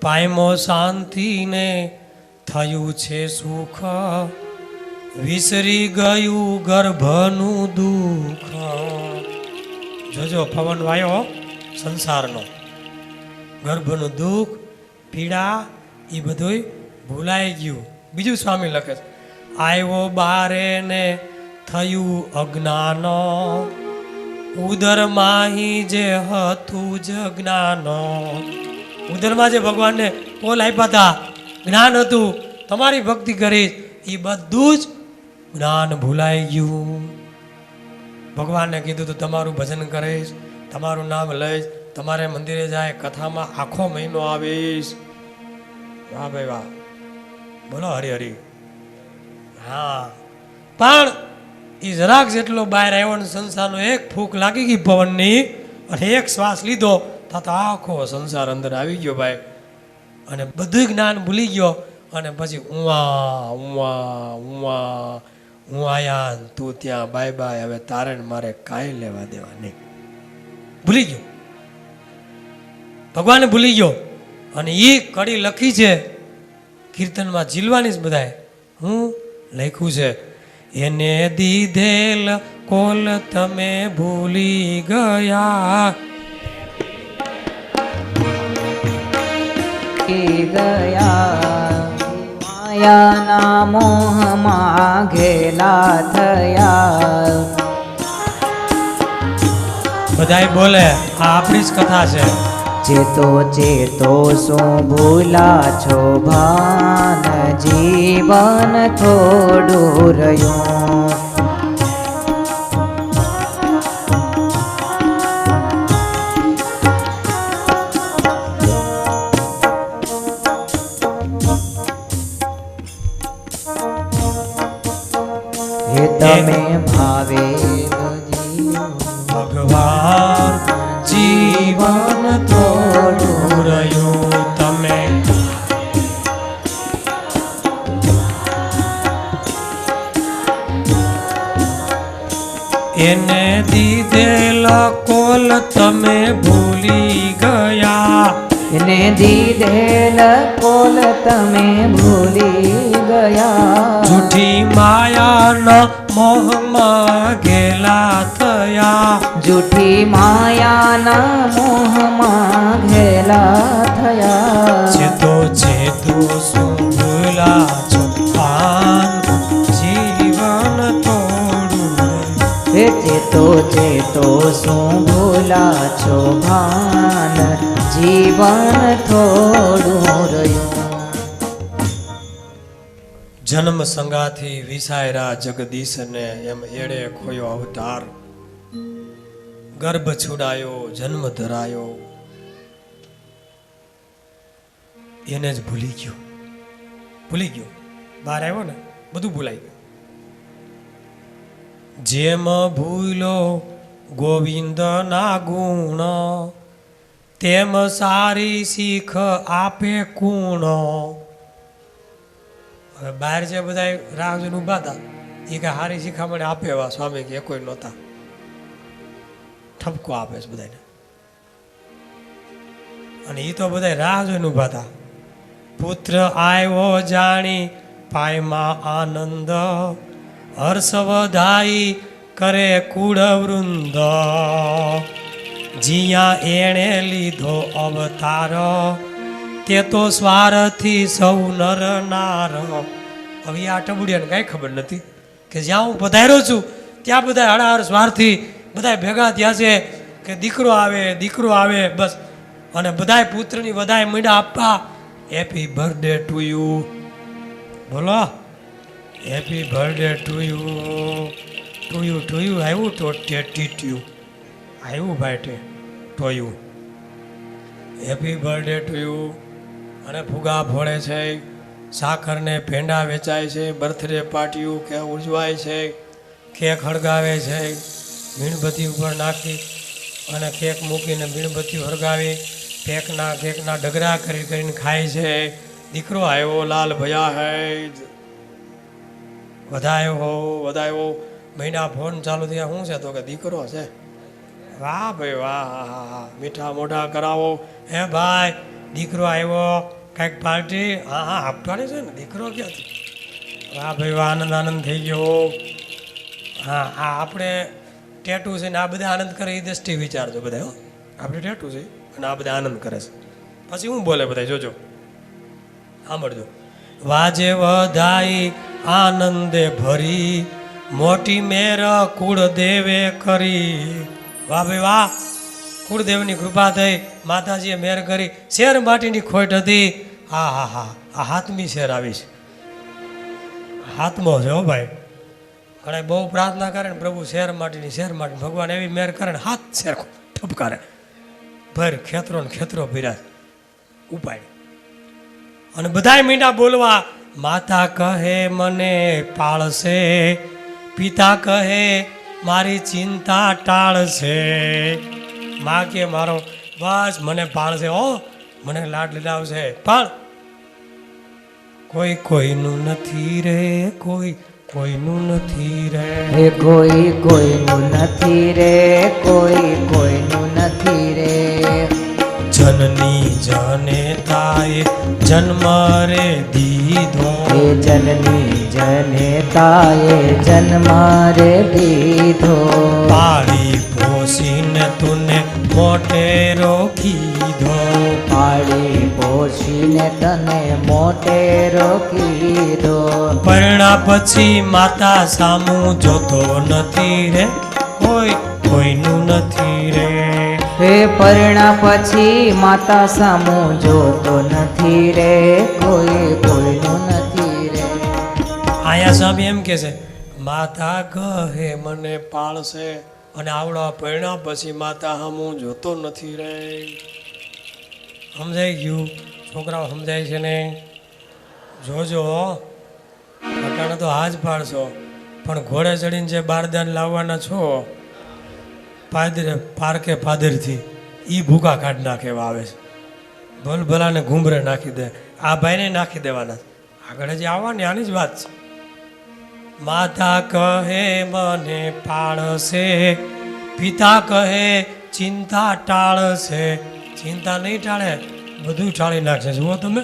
A: પાયમો શાંતિને થયું છે સુખ વિસરી ગયું ગર્ભનું દુઃખ. જોજો પવન વાયો સંસારનો, ગર્ભનું દુઃખ પીડા એ બધું ભૂલાઈ ગયું. બીજું સ્વામી લખે છે, આવ્યો બારે ને થયું અજ્ઞાન, ઉદરમાંહી જે હતું જ જ્ઞાન. ઉદરમાં જે ભગવાનને પોલ આપ્યા હતા, જ્ઞાન હતું, તમારી ભક્તિ કરીશ, એ બધું જ જ્ઞાન ભૂલાઈ ગયું. ભગવાનને કીધું તો તમારું ભજન કરીશ, તમારું નામ લઈશ, તમારે મંદિરે જાય, કથામાં આખો મહિનો આવીશ. વાહ ભાઈ વાહ, બોલો હરી હરી. હા, પણ એ જરાક જેટલો બહાર આવ્યો ને સંસારનો એક ફૂંક લાગી ગઈ પવનની, અને એક શ્વાસ લીધો તો આખો સંસાર અંદર આવી ગયો ભાઈ, અને બધું જ્ઞાન ભૂલી ગયો. અને પછી ઉવા ઉવા ઉવા હું આયા તું ત્યાં, બાય બાય, હવે તારે ને મારે કાંઈ લેવા દેવા નહીં. ભૂલી ગયો, ભગવાને ભૂલી ગયો. અને એ કડી લખી છે કીર્તનમાં, જીલવાની જ બધાએ. હું લખ્યું છે, એને દીધેલ કોલ તમે ભૂલી ગયા,
B: માયાના મોહમાં ઘેલા થયા.
A: બધાય બોલે આ આપણી જ કથા છે.
B: ચેતો ચેતો શું ભૂલા છો ભાન, જીવન થોડું રહ્યું. હે તમે ભાવે
A: ભગવાન, જીવન થોડું રહ્યું. તમે એને દીધેલા કોલ તમે ભૂલી ગયા,
B: એને દીધેલ કોલ તમે ભૂલી ગયા.
A: જૂઠી માયાના મોહમાં ઘેલા થયા,
B: જૂઠી માયાના મોહમાં ઘેલા થયા.
A: ચેતો ચેતો શું ભૂલા છો ભાન, જીવન થોડું.
B: હે ચેતો ચેતો શું ભૂલા છો ભાન, જીવન થોડું રહ્યું.
A: જન્મ સંગાથી વિસાયરા જગદીશને, એમ એળે ખોયો અવતાર. ગર્ભ છુડાયો, જન્મ ધરાયો, એને જ ભૂલી ગયો. ભૂલી ગયો, બહાર આવ્યો ને બધું ભૂલાઈ ગયું. જેમ ભૂલો ગોવિંદના ગુણ, તેમ સારી શીખ આપે કુણ. હવે બહાર જે બધા રાહ જોઈને ઊભા હતા, એ કે સારી શિખામણ આપે એવા સ્વામી કે કોઈ નહોતા. ઠપકો આપે છે બધાને, અને એ તો બધા રાહ જોઈને ઊભા હતા. પુત્ર આવ્યો જાણી પાયમાં આનંદ, હર્ષ વધાઈ કરે કુળ વૃંદ. જીયા એણે લીધો અવતાર, તે તો સ્વાર્થી સૌ નર નાર. હવે આ ટબુડિયાને કાંઈ ખબર નથી કે જ્યાં હું પધાર્યો છું ત્યાં બધા હળાહળ સ્વાર્થી બધા ભેગા થયા છે કે દીકરો આવે, દીકરો આવે, બસ. અને બધાય પુત્રની વધાય મીંડા આપવા. હેપી બર્થડે ટુ યુ, બોલો happy birthday to you. To you આવ્યું તો ટીટ્યુ આવ્યું ભાઈ ટોયું. Happy birthday to you. અને ફુગા ફોડે છે, સાકરને પેંડા વેચાય છે, બર્થડે પાર્ટીઓ કે ઉજવાય છે, કેક હળગાવે છે, મીણબત્તી ઉપર નાખી અને કેક મૂકીને મીણબત્તી હળગાવી, કેકના ડગરા કરીને ખાય છે. દીકરો આવ્યો, લાલ ભયા હે, વધાયો. મહિના ફોન ચાલુ થયા, શું છે તો કે દીકરો છે. વાહ ભાઈ વાહ, મીઠા મોઢા કરાવો. હે ભાઈ દીકરો આવ્યો, કાંઈક પાર્ટી. હા આપવાની છે ને, દીકરો ક્યાંથી. વાહ ભાઈ વાહ, આનંદ આનંદ થઈ ગયો. હા આ આપણે ટેટુ છે ને આ બધા આનંદ કરે એ દ્રષ્ટિ વિચારજો બધા. હો આપણે ટેટુ છે અને આ બધા આનંદ કરે છે. પછી હું બોલે બધા જોજો, સાંભળજો. વાજે વધાઈ આનંદે ભરી, મોટી મેર કુળદેવે કરી. વાહ ભાઈ વાહ, કુળદેવની કૃપા થઈ, માતાજીએ મેર કરી. શેર માટીની ખોટ હતી, હા હા હા, આ હાથમી શેર આવી છે. હાથમાં છે હો ભાઈ. ઘણા બહુ પ્રાર્થના કરે ને પ્રભુ શેર માટીની, ભગવાન એવી મેર કરે ને હાથ શેર ઠપકારે ભર ખેતરો ને ખેતરો ભીરા ઉપાય. અને બધાય મીંડા બોલવા, માતા કહે મને પાળશે, પિતા કહે મારી ચિંતા ટાળશે. માં કે મારો બસ મને પાળશે, હો મને લાડ લીલાવશે. પણ કોઈ કોઈનું નથી રે, કોઈ કોઈનું નથી રે.
B: હે કોઈ કોઈનું નથી રે, કોઈ કોઈનું નથી રે.
A: જનની જનેતાએ જન્મ રે દીધો,
B: હે જનની જનેતાએ જન્મ રે દીધો.
A: પાળી પોષીને તુને મોટેરો કીધો,
B: પાળી પોષીને તને મોટેરો કીધો.
A: પરણા પછી માતા સામું જોતો નથી રે, કોઈ કોઈનું નથી રે.
B: હે પરણા પછી માતા સામું જોતો નથી રે, કોઈ કોઈનું નથી રે.
A: આયા સ્વામી એમ કે છે, માતા કહે મને પાળશે, અને આવડા પરણા પછી માતા સામું જોતો નથી રે. સમજાઈ ગયું? છોકરાઓ સમજાય છે ને? જોજો અટાણે તો હાજ પાડશો, પણ ઘોડે ચડીને જે બારદાન લાવવાના છો પારકે પાદરથી, એ ભૂકા કાઢ નાખે એવા આવે છે. ભલભલાને ઘૂમરે નાખી દે. આ ભાઈને નાખી દેવાના. આગળ જે આવવાની આની જ વાત છે. માતા કહે મને પાળશે, પિતા કહે ચિંતા ટાળશે. ચિંતા નહીં ટાળે, બધું ટાળી નાખશે. જુઓ તમે,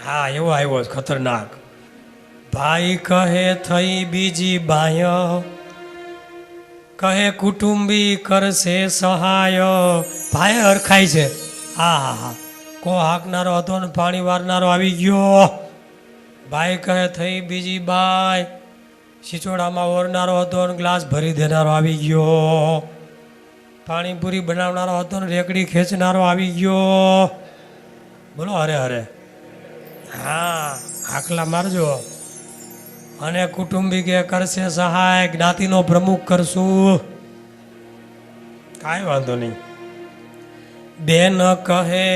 A: હા એવો આવ્યો છે ખતરનાક. ભાઈ કહે થઈ બીજી બાહ્ય, કહે કુટુંબી કરશે સહાય. ભાઈ હરખાય છે. હા હા હા, કો હાંકનારો હતો ને પાણી વારનારો આવી ગયો. ભાઈ કહે થઈ બીજી બાય, શિચોડામાં ઓરનારો હતો ને ગ્લાસ ભરી દેનારો આવી ગયો. પાણીપુરી બનાવનારો હતો ને રેકડી ખેંચનારો આવી ગયો. બોલો હરે હરે. હા આકલા મારજો. અને કુટુંબી કે કરશે સહાય, જ્ઞાતિનો પ્રમુખ કરશું, કાંઈ વાંધો નહીં. બેન કહે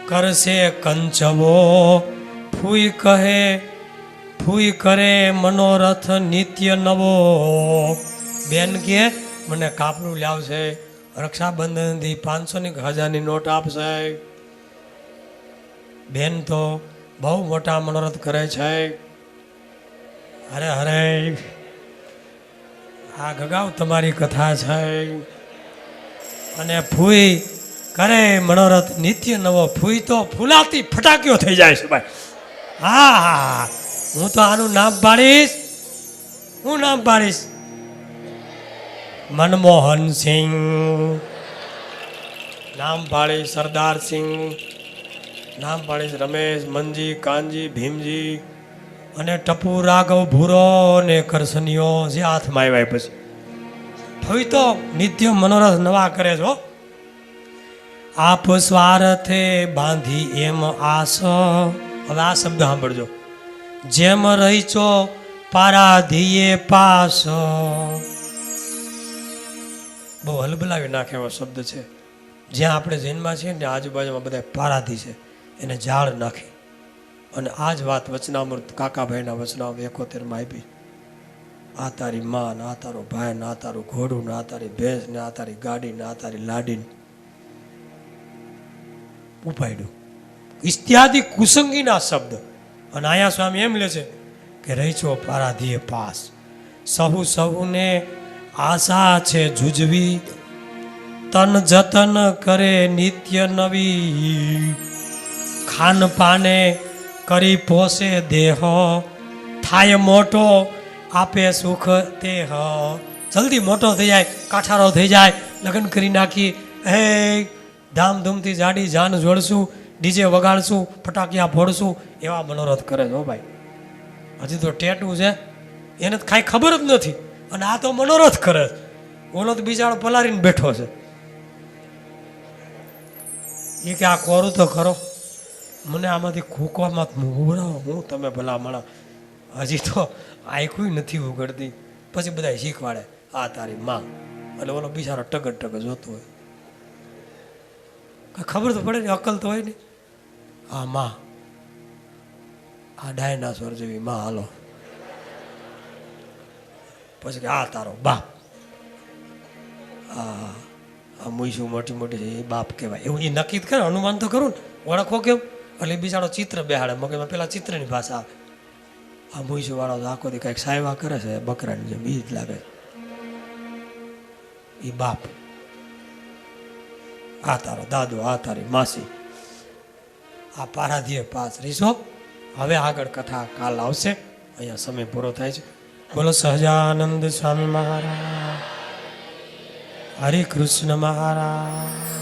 A: કરશે કંચવો, ફૂઈ કરે મનોરથ નિત્ય નવો. બેન કે મને કાપડું લાવશે, રક્ષાબંધનથી 500ની 1000ની નોટ આપશે. બેન તો બહુ મોટા મનોરથ કરે છે. અરે અરે આ ગગાવ તમારી કથા છે. અને ફૂઈ કરે મનોરથ નિત્ય નવો. ફૂઈ તો ફૂલાતી ફટાકીઓ થઈ જાય છે ભાઈ. હા હા, હું તો આનું નામ પાડીશ. હું નામ પાડીશ? મનમોહન સિંહ નામ પાડીશ, સરદાર સિંહ નામ પાડીશ, રમેશ, મનજી, કાનજી, ભીમજી અને ટપુ, રાઘવ, ભૂરો ને કરસનીઓ જે હાથમાં આવ્યા પછી. ફૂઈ તો નિત્ય મનોરથ નવા કરે છો. આપ સ્વાર્થે બાંધી એમ આસ. હવે આ શબ્દ સાંભળજો. જેમ રહીચો પારાધીએ પાસ. બહુ હલબલાવી નાખે એવો શબ્દ છે. જ્યાં આપણે જન્મા છીએ ને આજુબાજુમાં બધા પારાધી છે, એને ઝાડ નાખી. અને આ જ વાત વચનામૃત કાકાભાઈના વચનામૃત 71માં આપી. આ તારી માં ને આ તારો ભાઈ ને આ તારું ઘોડું ને આ તારી ભેંસ ને આ તારી ગાડી ને આ તારી લાડી ઉપાડ્યું ઇત્યાદિ કુસંગીના શબ્દ. અને આયા સ્વામી એમ લે છે કે રહીચો પારાધીએ પાસ. સહુને આશા છે જુજવી, તન જતન કરે નિત્ય નવી. ખાન પાને કરી પોષે દેહ, થાય મોટો આપે સુખ તે હ જલ્દી મોટો થઈ જાય, કાઠારો થઈ જાય, લગ્ન કરી નાખીએ, હે ધામધૂમથી જાડી જાન જોડશું, ડીજે વગાડશું, ફટાકિયા ફોડશું, એવા મનોરથ કરે છે હો ભાઈ. હજી તો ટેટું છે એને તો કાંઈ ખબર જ નથી, અને આ તો મનોરથ કરે છે. ઓલો તો બિચારો પલારીને બેઠો છે. એ કે આ કોરું તો ખરો, મને આમાંથી ખોખવામાં ઉભરાવો, હું તમે ભલા મળા. હજી તો આખું નથી ઉગડતી. પછી બધા શીખવાડે, આ તારી માં. એટલે ઓલો બિચારો ટગર ટગર જોતો હોય. કાંઈ ખબર તો પડે ને, અકલ તો હોય ને. આ માં, આ ડાયનાસોર જેવી માં, હાલો. પછી કે આ તારો બાપ, આ મૂઈશું મોટી મોટી છે એ બાપ કહેવાય. એવું એ નક્કી જ કરે, અનુમાન તો કરું ને, ઓળખો કેમ? એટલે બિચારો ચિત્ર બેહાડે મગજમાં, પેલા ચિત્રની ભાષા આવે. આ મૂઈશું વાળો આખો દી કંઈક સાયવા કરે છે બકરાની જેમ, બીજ લાગે એ બાપ. આ તારો દાદો, આ તારી માસી, આ પારાધીએ પાસ રીસો. હવે આગળ કથા કાલ આવશે. અહીંયા સમય પૂરો થાય છે. બોલો સહજાનંદ સ્વામી મહારાજ, હરે કૃષ્ણ મહારાજ.